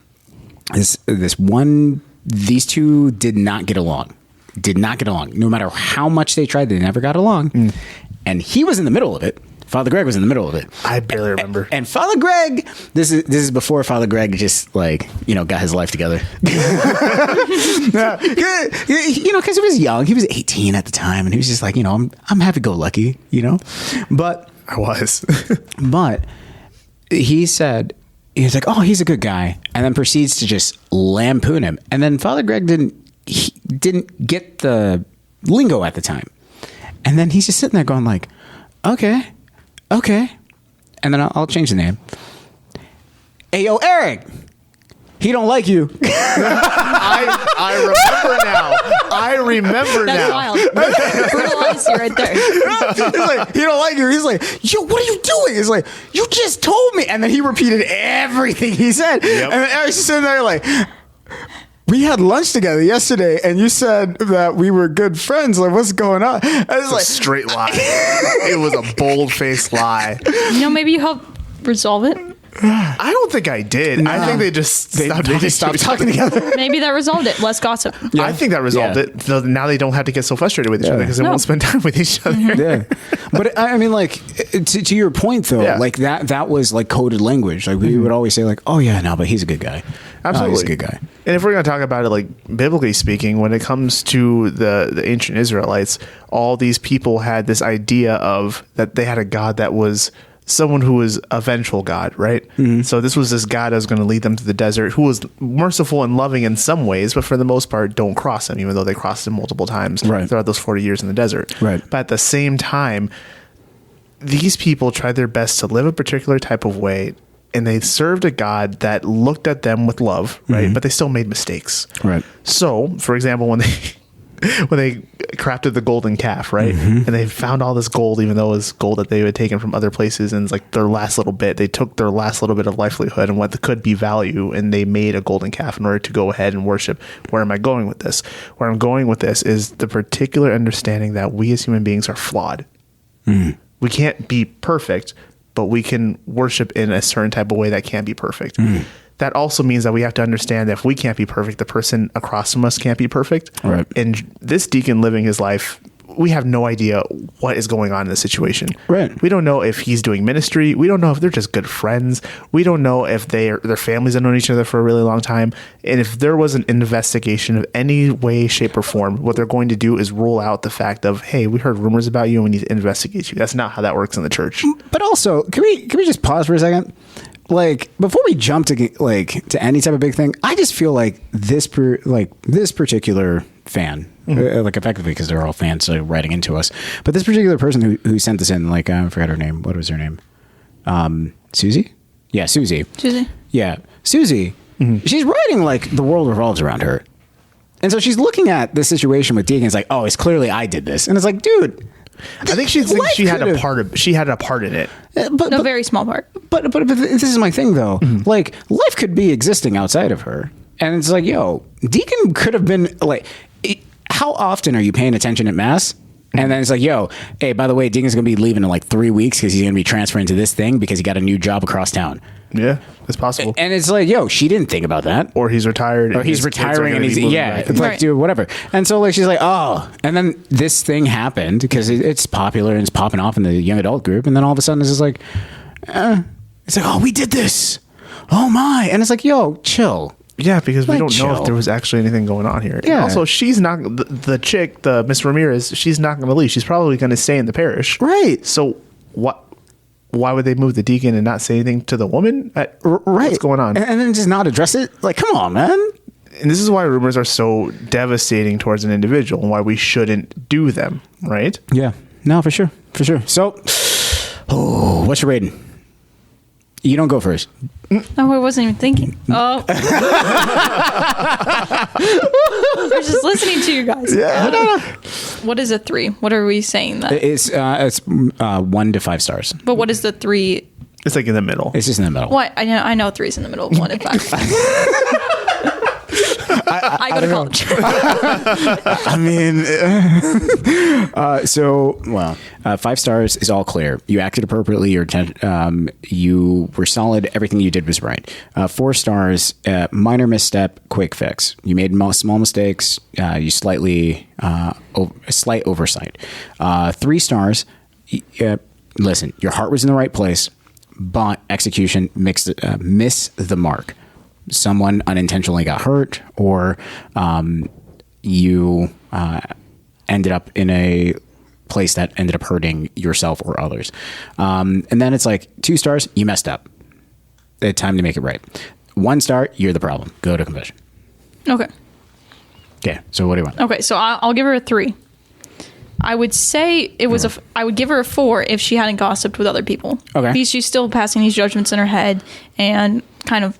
Speaker 3: these two did not get along. No matter how much they tried, they never got along. And he was in the middle of it. Father Greg was in the middle of it.
Speaker 4: I barely remember.
Speaker 3: And Father Greg, this is before Father Greg just got his life together. Because he was young. He was 18 at the time, and he was just like, I'm happy-go-lucky, But
Speaker 4: I was.
Speaker 3: But he said, he was like, oh, he's a good guy, and then proceeds to just lampoon him. And then Father Greg didn't get the lingo at the time. And then he's just sitting there going like, okay. And then I'll change the name. Hey, yo, Eric. He don't like you.
Speaker 4: I remember now.
Speaker 5: That's wild. Brutal honesty right there.
Speaker 3: He's like, he don't like you. He's like, yo, what are you doing? He's like, you just told me. And then he repeated everything he said.
Speaker 4: Yep.
Speaker 3: And then Eric's just sitting there like, we had lunch together yesterday, and you said that we were good friends. Like, what's going on? I was
Speaker 4: It's a straight lie. It was a bold-faced lie.
Speaker 5: Maybe you helped resolve it.
Speaker 4: I don't think I did. I think they just stopped
Speaker 3: talking together.
Speaker 5: Maybe that resolved it. Less gossip.
Speaker 3: Yeah.
Speaker 4: I think that resolved it. So now they don't have to get so frustrated with each other because they won't spend time with each other.
Speaker 3: Yeah, but I mean, like, to your point though, like that was like coded language. Like we would always say, like, oh yeah, no, but he's a good guy.
Speaker 4: Absolutely,
Speaker 3: he's a good guy.
Speaker 4: And if we're going to talk about it, like biblically speaking, when it comes to the ancient Israelites, all these people had this idea of that they had a God that was someone who was a vengeful God, right? So this was this God that was going to lead them to the desert, who was merciful and loving in some ways, but for the most part, don't cross him, even though they crossed him multiple times throughout those 40 years in the desert.
Speaker 3: Right.
Speaker 4: But at the same time, these people tried their best to live a particular type of way, and they served a God that looked at them with love, right? But they still made mistakes.
Speaker 3: Right.
Speaker 4: So, for example, when they crafted the golden calf, right? And they found all this gold, even though it was gold that they had taken from other places, and it's like their last little bit. They took their last little bit of livelihood and what could be value, and they made a golden calf in order to go ahead and worship. Where am I going with this? Where I'm going with this is the particular understanding that we as human beings are flawed. We can't be perfect, but we can worship in a certain type of way that can be perfect. That also means that we have to understand that if we can't be perfect, the person across from us can't be perfect.
Speaker 3: Right.
Speaker 4: And this deacon living his life we have no idea what is going on in the situation.
Speaker 3: Right.
Speaker 4: We don't know if he's doing ministry. We don't know if they're just good friends. We don't know if their families have known each other for a really long time. And if there was an investigation of any way, shape, or form, what they're going to do is rule out the fact of, hey, we heard rumors about you and we need to investigate you. That's not how that works in the church.
Speaker 3: But also, can we just pause for a second? Like, before we jump to any type of big thing, I just feel like this particular fan, like effectively because they're all fans writing into us, but this particular person who sent this in, like, I forgot her name. What was her name? Susie? Yeah, Susie.
Speaker 5: Susie.
Speaker 3: Yeah, Susie. She's writing like the world revolves around her. And so she's looking at this situation with Deacon. It's like, oh, it's clearly I did this. And it's like, dude,
Speaker 4: I think she thinks she had a part in it.
Speaker 3: but
Speaker 5: A very small part.
Speaker 3: But this is my thing, though. Like, life could be existing outside of her. And it's like, yo, Deacon could have been like, how often are you paying attention at Mass? And then it's like, yo, hey, by the way, Deacon's going to be leaving in like 3 weeks because he's going to be transferring to this thing because he got a new job across town.
Speaker 4: Yeah, it's possible.
Speaker 3: And it's like, yo, she didn't think about that.
Speaker 4: Or he's retired.
Speaker 3: Or he's retiring and he's,
Speaker 4: back.
Speaker 3: like,
Speaker 5: Right.
Speaker 3: dude, whatever. And so, like, she's like, oh. And then this thing happened because it's popular and it's popping off in the young adult group. And then all of a sudden, it's just like, it's like, oh, we did this. Oh, my. And it's like, yo, chill.
Speaker 4: Yeah, because we
Speaker 3: Like,
Speaker 4: don't know
Speaker 3: chill.
Speaker 4: if there was actually anything going on here.
Speaker 3: Yeah.
Speaker 4: And also, she's not the chick, the Miss Ramirez. She's not going to leave. She's probably going to stay in the parish.
Speaker 3: Right.
Speaker 4: So what? Why would they move the deacon and not say anything to the woman?
Speaker 3: Right.
Speaker 4: What's going on?
Speaker 3: And then just not address it? Like, come on, man.
Speaker 4: And this is why rumors are so devastating towards an individual and why we shouldn't do them, right?
Speaker 3: Yeah. No, for sure. For sure. So, what's your rating? You don't go first.
Speaker 5: Oh, I wasn't even thinking. Oh. I was just listening to you guys.
Speaker 3: Yeah.
Speaker 5: What is a 3? What are we saying that?
Speaker 3: It's 1 to 5 stars.
Speaker 5: But what is the 3?
Speaker 4: It's like in the middle.
Speaker 3: It's just in the middle.
Speaker 5: What? I know 3 is in the middle of 1 and 5. I go to college.
Speaker 3: I mean, 5 stars is all clear. You acted appropriately. You were solid. Everything you did was right. 4 stars, minor misstep, quick fix. You made small mistakes. You slight oversight. 3 stars. Listen, your heart was in the right place, but execution missed the mark. Someone unintentionally got hurt, or you ended up in a place that ended up hurting yourself or others. And then it's like 2 stars, you messed up. It's time to make it right. 1 star, you're the problem. Go to confession.
Speaker 5: Okay.
Speaker 3: Okay, so what do you want?
Speaker 5: Okay, so I'll give her a 3. I would say it was I would give her a 4 if she hadn't gossiped with other people.
Speaker 3: Okay.
Speaker 5: Because she's still passing these judgments in her head and kind of,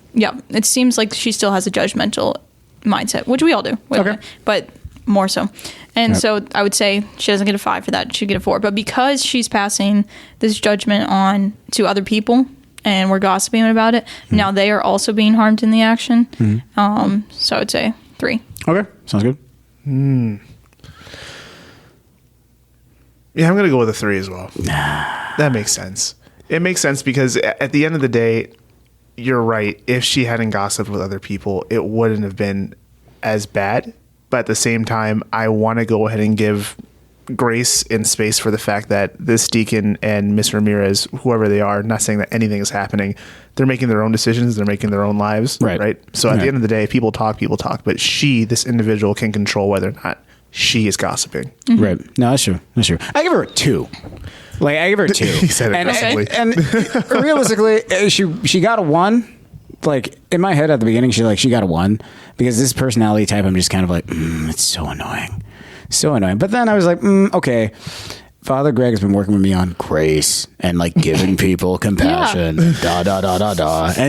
Speaker 5: it seems like she still has a judgmental mindset, which we all do.
Speaker 3: Okay.
Speaker 5: But more so. And so I would say she doesn't get a 5 for that. She'd get a 4. But because she's passing this judgment on to other people and we're gossiping about it, now they are also being harmed in the action. So I would say 3.
Speaker 3: Okay, sounds good.
Speaker 4: Yeah, I'm going to go with a 3 as well. That makes sense. It makes sense because at the end of the day, you're right. If she hadn't gossiped with other people, it wouldn't have been as bad. But at the same time, I want to go ahead and give grace and space for the fact that this deacon and Miss Ramirez, whoever they are, not saying that anything is happening, they're making their own decisions. They're making their own lives.
Speaker 3: Right.
Speaker 4: So at the end of the day, people talk. But this individual can control whether or not she is gossiping.
Speaker 3: Right. No, that's true. That's true. I give her a 2. Like, I give her a 2.
Speaker 4: He said it aggressively.
Speaker 3: and realistically, she got a 1. Like, in my head at the beginning, she got a 1 because this personality type, I'm just kind of like, it's so annoying. So annoying. But then I was like, okay, Father Greg has been working with me on grace and like giving people compassion. And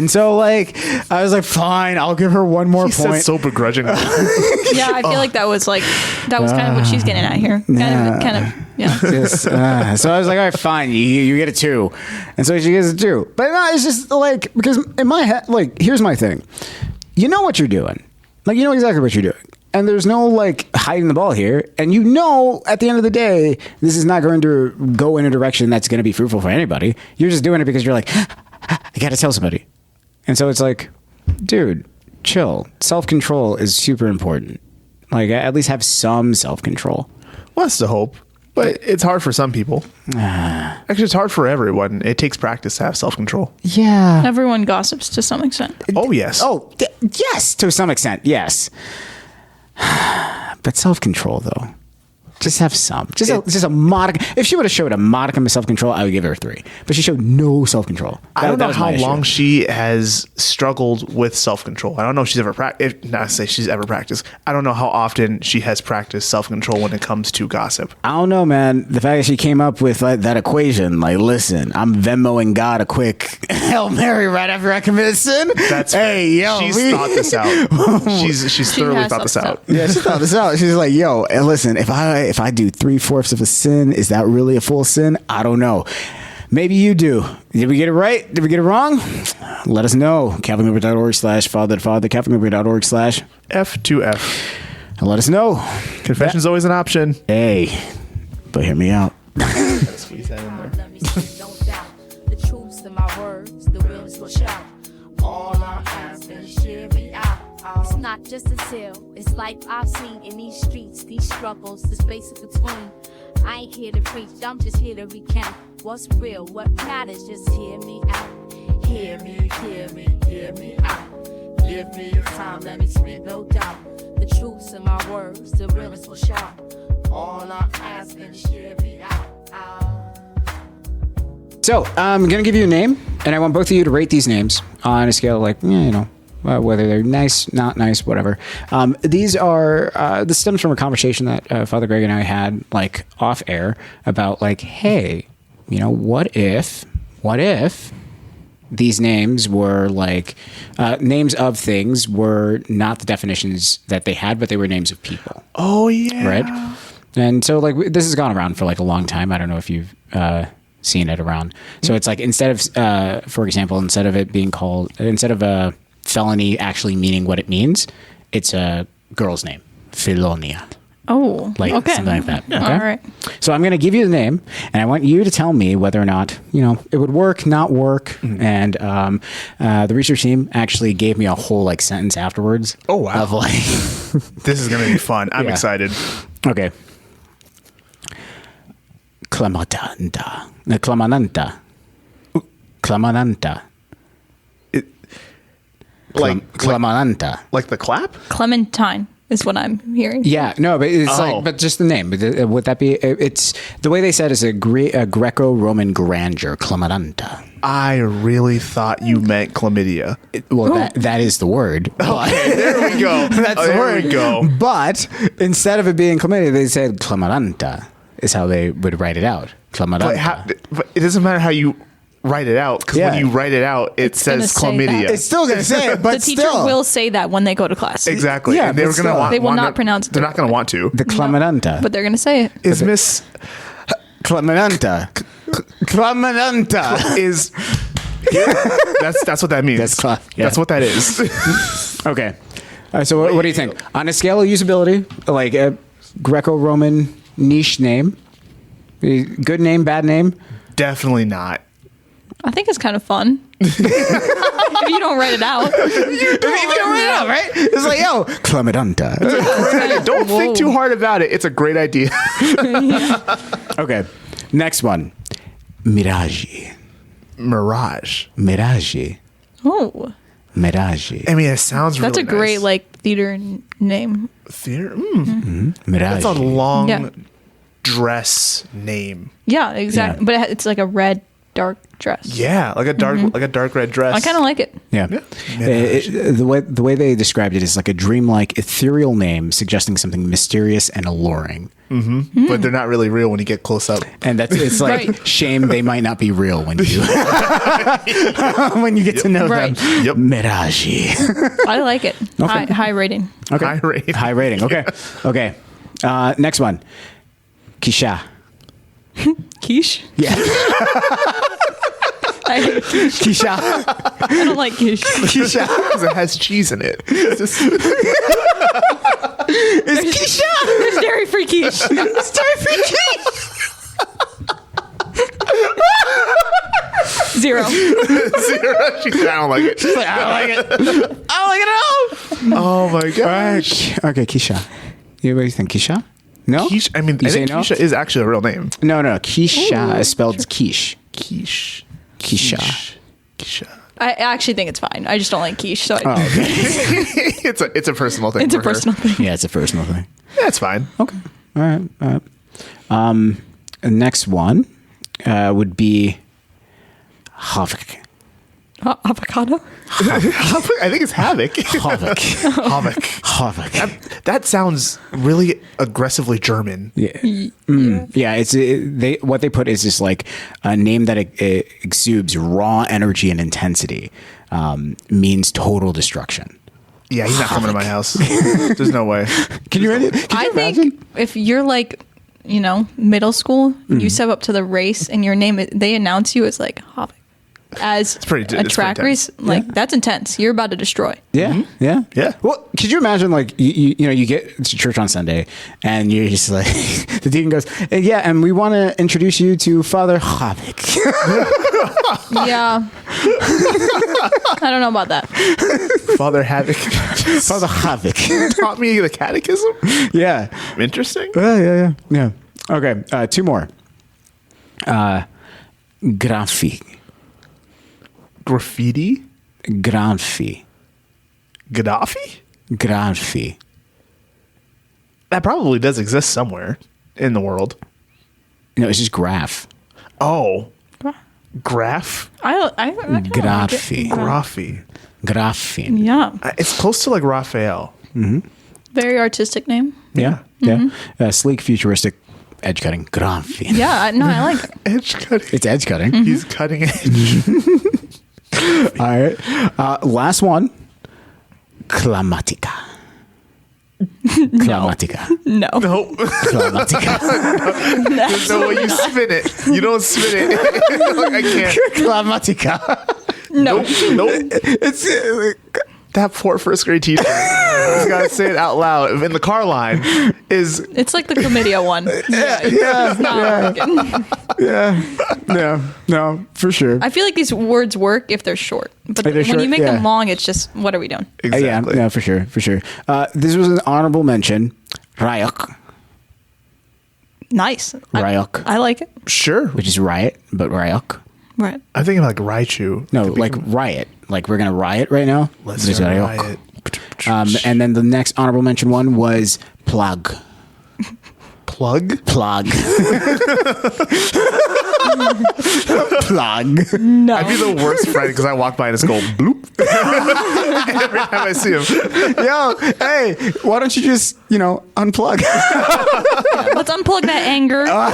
Speaker 3: so like I was like, fine, I'll give her 1 more
Speaker 4: He
Speaker 3: point.
Speaker 4: said so begrudgingly.
Speaker 5: Yeah, I feel like that was kind of what she's getting at here. Kind of, yeah.
Speaker 3: Just, so I was like, all right, fine, you get a 2. And so she gets a 2. But no, it's just like, because in my head, like, here's my thing. You know what you're doing. Like, you know exactly what you're doing. And there's no like hiding the ball here. And you know, at the end of the day, this is not going to go in a direction that's going to be fruitful for anybody. You're just doing it because you're like, I got to tell somebody. And so it's like, dude, chill. Self-control is super important. Like, at least have some self-control.
Speaker 4: What's the hope? But it's hard for some people. Actually, it's hard for everyone. It takes practice to have self-control.
Speaker 3: Yeah.
Speaker 5: Everyone gossips to some extent.
Speaker 4: Oh, yes.
Speaker 3: Yes, to some extent, yes. But self-control, though. Just have some. Just a modicum. If she would have showed a modicum of self-control, I would give her a 3. But she showed no self-control.
Speaker 4: I don't know
Speaker 3: was
Speaker 4: how
Speaker 3: my issue.
Speaker 4: long she has struggled with self-control. I don't know if she's ever practiced. Not to say she's ever practiced. I don't know how often she has practiced self-control when it comes to gossip.
Speaker 3: I don't know, man. The fact that she came up with that equation, listen, I'm Venmoing God a quick Hail Mary right after I commit a sin.
Speaker 4: That's
Speaker 3: hey, yo,
Speaker 4: she's thought this out. She's thoroughly
Speaker 5: has
Speaker 4: thought this
Speaker 5: thought
Speaker 4: out.
Speaker 5: this
Speaker 3: Yeah, she thought this out. She's like, yo, and listen, if I do 3/4 of a sin, is that really a full sin? I don't know. Maybe you do. Did we get it right? Did we get it wrong? Let us know. CatholicRiver.org/father-to-father, CatholicRiver.org/F2F. And let us know.
Speaker 4: Confession's always an option.
Speaker 3: Hey, but hear me out.
Speaker 4: Squeeze that in there.
Speaker 6: Let me see, don't doubt the truths in my words, the winds will shout. All I'm asking is hear me out. It's not just a tale, it's life I've seen in these streets, these struggles, the space in between. I ain't here to preach, I'm just here to recount what's real, what matters, just hear me out. Hear me, hear me, hear me out. Give me your time, let me speak, no doubt. The truths in my words, the realest will shout. All I'm asking is hear me out.
Speaker 3: So I'm going to give you a name, and I want both of you to rate these names on a scale of whether they're nice, not nice, whatever. These are, this stems from a conversation that Father Greg and I had off air about hey, what if these names were names of things were not the definitions that they had, but they were names of people.
Speaker 4: Oh, yeah.
Speaker 3: Right? And so this has gone around for a long time. I don't know if you've seen it around. So it's instead of, for example, instead of a felony actually meaning what it means, it's a girl's name, Philonia.
Speaker 5: Oh, okay.
Speaker 3: Something like that. Okay?
Speaker 5: All right.
Speaker 3: So I'm going to give you the name, and I want you to tell me whether or not, it would work, not work. And the research team actually gave me a whole sentence afterwards.
Speaker 4: Oh, wow.
Speaker 3: Of
Speaker 4: This is going to be fun. I'm
Speaker 3: Yeah.
Speaker 4: excited.
Speaker 3: Okay. Clamananta. Clamananta. Clamananta. Clamananta.
Speaker 4: Like the clap?
Speaker 5: Clementine is what I'm hearing.
Speaker 3: Yeah, no, but it's
Speaker 4: Oh.
Speaker 3: but just the name. Would that be? It's the way they said is a Greco-Roman grandeur, Clamananta.
Speaker 4: I really thought you meant chlamydia.
Speaker 3: Well, that is the word.
Speaker 4: Okay, there we go.
Speaker 3: That's the
Speaker 4: there
Speaker 3: word.
Speaker 4: we go.
Speaker 3: But instead of it being chlamydia, they said Clamananta is how they would write it out. Clamananta.
Speaker 4: But it doesn't matter how you write it out, because
Speaker 3: Yeah.
Speaker 4: when you write it out, it
Speaker 5: gonna
Speaker 4: says
Speaker 5: say
Speaker 4: chlamydia.
Speaker 5: that.
Speaker 3: It's still going to say it, but
Speaker 5: The teacher
Speaker 3: still.
Speaker 5: will say that when they go to class.
Speaker 4: Exactly.
Speaker 3: Yeah,
Speaker 4: and they
Speaker 3: but
Speaker 4: were going to
Speaker 3: still.
Speaker 4: want.
Speaker 5: They will
Speaker 4: want
Speaker 5: not
Speaker 4: to-
Speaker 5: pronounce it
Speaker 4: They're not going to want to.
Speaker 3: The Clamananta.
Speaker 5: But they're going to say it.
Speaker 4: Is Miss
Speaker 3: Clamananta. Clamananta.
Speaker 4: is that's what that means.
Speaker 3: Yeah.
Speaker 4: That's what that is.
Speaker 3: Okay. So what do you think? On a scale of usability, a Greco-Roman niche name, good name, bad name?
Speaker 4: Definitely not.
Speaker 5: I think it's kind of fun. If you don't write it out.
Speaker 3: Right? It's yo, Clamananta.
Speaker 4: Great idea. Don't think too hard about it. It's a great idea.
Speaker 3: Okay. Next one. Mirage.
Speaker 4: Mirage.
Speaker 3: Mirage.
Speaker 5: Oh,
Speaker 3: Mirage.
Speaker 4: I mean, it sounds
Speaker 5: that's
Speaker 4: really
Speaker 5: a great
Speaker 4: nice.
Speaker 5: theater name.
Speaker 4: Theater.
Speaker 3: Mirage.
Speaker 4: That's a long
Speaker 5: Yeah.
Speaker 4: dress name.
Speaker 5: Yeah, exactly.
Speaker 3: Yeah.
Speaker 5: But it's like a red, dark dress.
Speaker 4: Yeah, like a dark red dress.
Speaker 5: I kind of like it.
Speaker 3: Yeah. The way they described it is like a dreamlike, ethereal name suggesting something mysterious and alluring.
Speaker 4: But they're not really real when you get close up.
Speaker 3: And it's like
Speaker 5: Right.
Speaker 3: shame they might not be real when you when you get to know
Speaker 5: Right.
Speaker 3: them.
Speaker 4: Yep.
Speaker 3: Mirage.
Speaker 5: I like it. High rating.
Speaker 3: Okay.
Speaker 4: High rating.
Speaker 3: High rating. Okay. Okay. Next one. Kisha.
Speaker 5: Quiche?
Speaker 3: Yeah.
Speaker 5: I hate quiche.
Speaker 3: Kisha.
Speaker 5: I don't like quiche.
Speaker 3: Kisha.
Speaker 4: Because it has cheese in it. It's just-
Speaker 3: It's Kisha.
Speaker 5: There's dairy-free quiche.
Speaker 3: It's dairy-free quiche.
Speaker 5: 0.
Speaker 4: Zero. She said, I don't like it.
Speaker 3: I don't like it. I don't like it at all.
Speaker 4: Oh my gosh.
Speaker 3: Okay, Kisha. What do you think, Kisha? No?
Speaker 4: Quiche. I mean,
Speaker 3: You
Speaker 4: I
Speaker 3: say
Speaker 4: think
Speaker 3: no?
Speaker 4: Keisha is actually a real name.
Speaker 3: No, Keisha is spelled quiche.
Speaker 4: Quiche.
Speaker 3: Keisha.
Speaker 4: Quiche.
Speaker 5: I actually think it's fine. I just don't like quiche. So
Speaker 3: Oh, okay.
Speaker 4: It's a personal thing.
Speaker 5: it's a
Speaker 4: for her.
Speaker 5: personal thing.
Speaker 3: Yeah, it's a personal thing.
Speaker 4: Yeah, it's fine.
Speaker 3: Okay. All right. Next one would be havoc.
Speaker 5: Avocado?
Speaker 4: I think it's havoc.
Speaker 3: Havoc.
Speaker 4: Havoc.
Speaker 3: Havoc.
Speaker 4: That sounds really aggressively German.
Speaker 3: Yeah. Yeah. It's what they put is just like a name that exudes raw energy and intensity. Means total destruction.
Speaker 4: Yeah, he's not coming to my house. There's no way.
Speaker 3: Can you
Speaker 5: I
Speaker 3: imagine?
Speaker 5: think if you're like, middle school, you step up to the race and your name, they announce you as like Havoc. As
Speaker 4: pretty-
Speaker 5: a
Speaker 4: it's
Speaker 5: track
Speaker 4: pretty
Speaker 5: race, like that's intense. You're about to destroy.
Speaker 3: Yeah, yeah,
Speaker 4: Yeah.
Speaker 3: Well, could you imagine like you get to church on Sunday and you're just like the deacon goes, yeah, and we want to introduce you to Father Havoc.
Speaker 5: Yeah. I don't know about that.
Speaker 4: Father Havoc
Speaker 3: Father Havoc.
Speaker 4: taught me the catechism.
Speaker 3: Yeah.
Speaker 4: Interesting.
Speaker 3: Yeah. Okay, two more. Graffiti.
Speaker 4: Graffiti.
Speaker 3: Graffiti.
Speaker 4: Gaddafi.
Speaker 3: Graffiti.
Speaker 4: That probably does exist somewhere in the world.
Speaker 3: No, it's just graph.
Speaker 4: Oh, graph.
Speaker 5: I kinda like it.
Speaker 3: Graffiti.
Speaker 4: Graphi.
Speaker 3: Graffiti.
Speaker 5: Yeah.
Speaker 4: It's close to like Raphael.
Speaker 5: Very artistic name.
Speaker 3: Yeah. Sleek, futuristic, edge cutting. Graffiti.
Speaker 5: Yeah. No, I like it.
Speaker 4: Edge cutting.
Speaker 3: It's edge cutting.
Speaker 4: He's cutting edge.
Speaker 3: All right. Last one. Clamatica. Clamatica.
Speaker 5: No.
Speaker 4: Nope.
Speaker 3: Clamatica.
Speaker 4: There's no way you spin it. You don't spin it. Like, I can't.
Speaker 3: Clamatica.
Speaker 5: No.
Speaker 4: Nope.
Speaker 3: It's
Speaker 4: That poor first grade teacher. He's got to say it out loud in the car line.
Speaker 5: It's like the chlamydia one.
Speaker 3: no, for sure.
Speaker 5: I feel like these words work if they're short, but
Speaker 3: If they're
Speaker 5: when
Speaker 3: short,
Speaker 5: you make
Speaker 3: yeah.
Speaker 5: them long, it's just what are we doing?
Speaker 4: Exactly.
Speaker 3: Yeah, for sure. This was an honorable mention. Ryok.
Speaker 5: Nice.
Speaker 3: Ryok.
Speaker 5: I like it.
Speaker 4: Sure.
Speaker 3: Which is riot, but Ryok.
Speaker 5: Right.
Speaker 4: I'm thinking like Raichu.
Speaker 3: No, like riot. Like we're gonna riot right now.
Speaker 4: Let's
Speaker 3: There's
Speaker 4: start
Speaker 3: Ryok.
Speaker 4: riot.
Speaker 3: And then the next honorable mention one was plug.
Speaker 4: Plug?
Speaker 3: Plug. Plug.
Speaker 5: No.
Speaker 4: I'd be the worst friend because I walk by and it's go bloop. Every time I see him.
Speaker 3: Yo, hey, why don't you just, unplug?
Speaker 5: Let's unplug that anger.
Speaker 4: I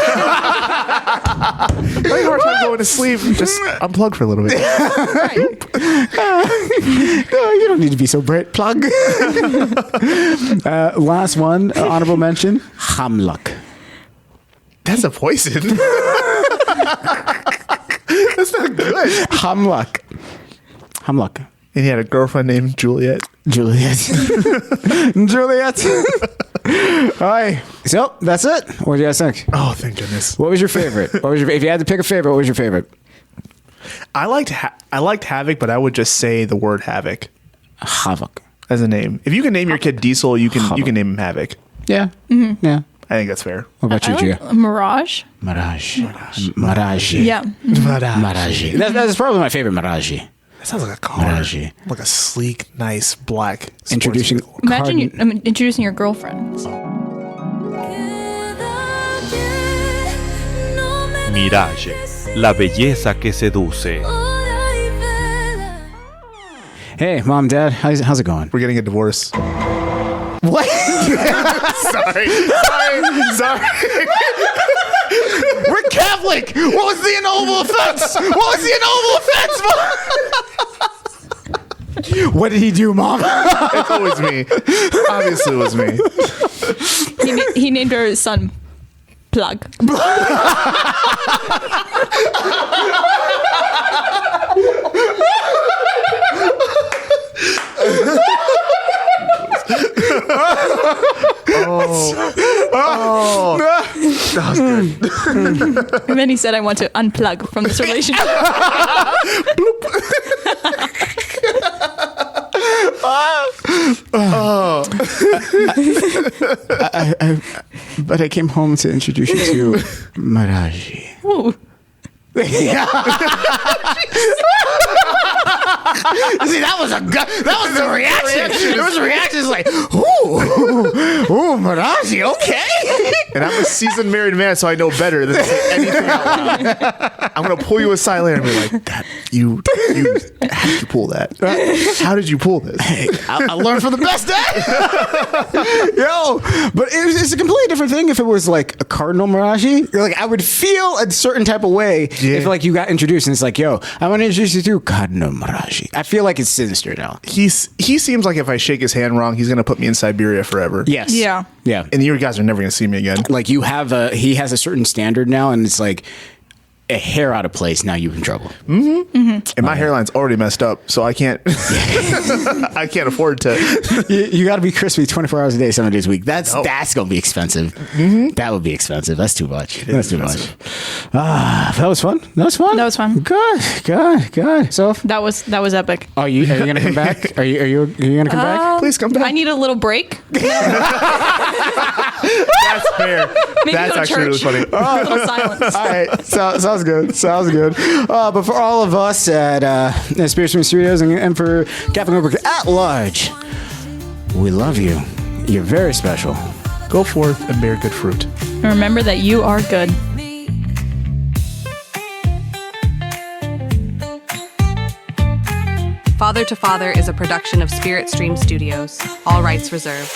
Speaker 4: have a hard time going to sleep. Just unplug for a little bit.
Speaker 5: Right.
Speaker 3: No, you don't need to be so bright. Plug. Last one, honorable mention, Hamluck.
Speaker 4: That's a poison. That's not good.
Speaker 3: Hamluck.
Speaker 4: And he had a girlfriend named Juliet.
Speaker 3: Juliet. All right. So that's it. What do you guys think?
Speaker 4: Oh, thank goodness.
Speaker 3: What was your favorite? If you had to pick a favorite, what was your favorite?
Speaker 4: I liked Havoc, but I would just say the word Havoc
Speaker 3: Havoc.
Speaker 4: as a name. If you can name your kid Diesel, you can name him Havoc.
Speaker 3: Yeah. Mm-hmm. Yeah.
Speaker 4: I think that's fair.
Speaker 3: What about you,
Speaker 5: I
Speaker 3: Gia?
Speaker 5: like Mirage.
Speaker 3: Mirage.
Speaker 5: Yeah.
Speaker 3: Mirage. That's probably my favorite Mirage.
Speaker 4: That sounds like a car.
Speaker 3: Mirage.
Speaker 4: Like a sleek, nice, black sports
Speaker 3: Introducing.
Speaker 4: vehicle.
Speaker 5: Imagine introducing your girlfriend.
Speaker 7: Mirage, la belleza que seduce.
Speaker 3: Hey, Mom, Dad, how's it going?
Speaker 4: We're getting a divorce.
Speaker 3: What?
Speaker 4: Sorry.
Speaker 3: We're Catholic. What was the ennoble offense? What did he do, Mom?
Speaker 4: It's always me. Obviously, it was me.
Speaker 5: He named her son Plug.
Speaker 4: That was good.
Speaker 5: And then he said, I want to unplug from this relationship.
Speaker 3: but I came home to introduce you to Mirage.
Speaker 5: Ooh.
Speaker 3: See, that was the reaction. There was a reaction. It's like, ooh, Mirage, okay.
Speaker 4: And I'm a seasoned married man, so I know better than to say anything out loud. I'm gonna pull you aside later and be like, "That you, how did you pull that? How did you pull this?"
Speaker 3: I learned from the best, Dad. Yo, but it's a completely different thing if it was like a Cardinal Mirage. Like, I would feel a certain type of way if like you got introduced and it's like, yo, I want to introduce you to Cardinal Mirage. I feel like it's sinister now.
Speaker 4: He seems like if I shake his hand wrong, he's gonna put me in Siberia forever.
Speaker 3: Yes.
Speaker 5: Yeah.
Speaker 3: Yeah.
Speaker 4: And you guys are never gonna see me again.
Speaker 3: Like, he has a certain standard now, and it's like a hair out of place. Now you're in trouble.
Speaker 4: And my hairline's already messed up, so I can't. I can't afford to.
Speaker 3: You got to be crispy 24 hours a day, 7 days a week. That's gonna be expensive. That would be expensive. That's too much. That's too much. That was fun. That was fun. Good. So
Speaker 5: That was epic.
Speaker 3: are you gonna come back? Are you gonna come back?
Speaker 4: Please come back.
Speaker 5: I need a little break.
Speaker 4: That's fair.
Speaker 5: Maybe
Speaker 4: That's
Speaker 5: go to
Speaker 4: actually really
Speaker 5: church.
Speaker 4: funny.
Speaker 5: Little silence.
Speaker 3: All right, sounds good. But for all of us at Spirit Stream Studios and for Captain Over at large, we love you. You're very special.
Speaker 4: Go forth and bear good fruit.
Speaker 5: And remember that you are good.
Speaker 8: Father to Father is a production of Spirit Stream Studios. All rights reserved.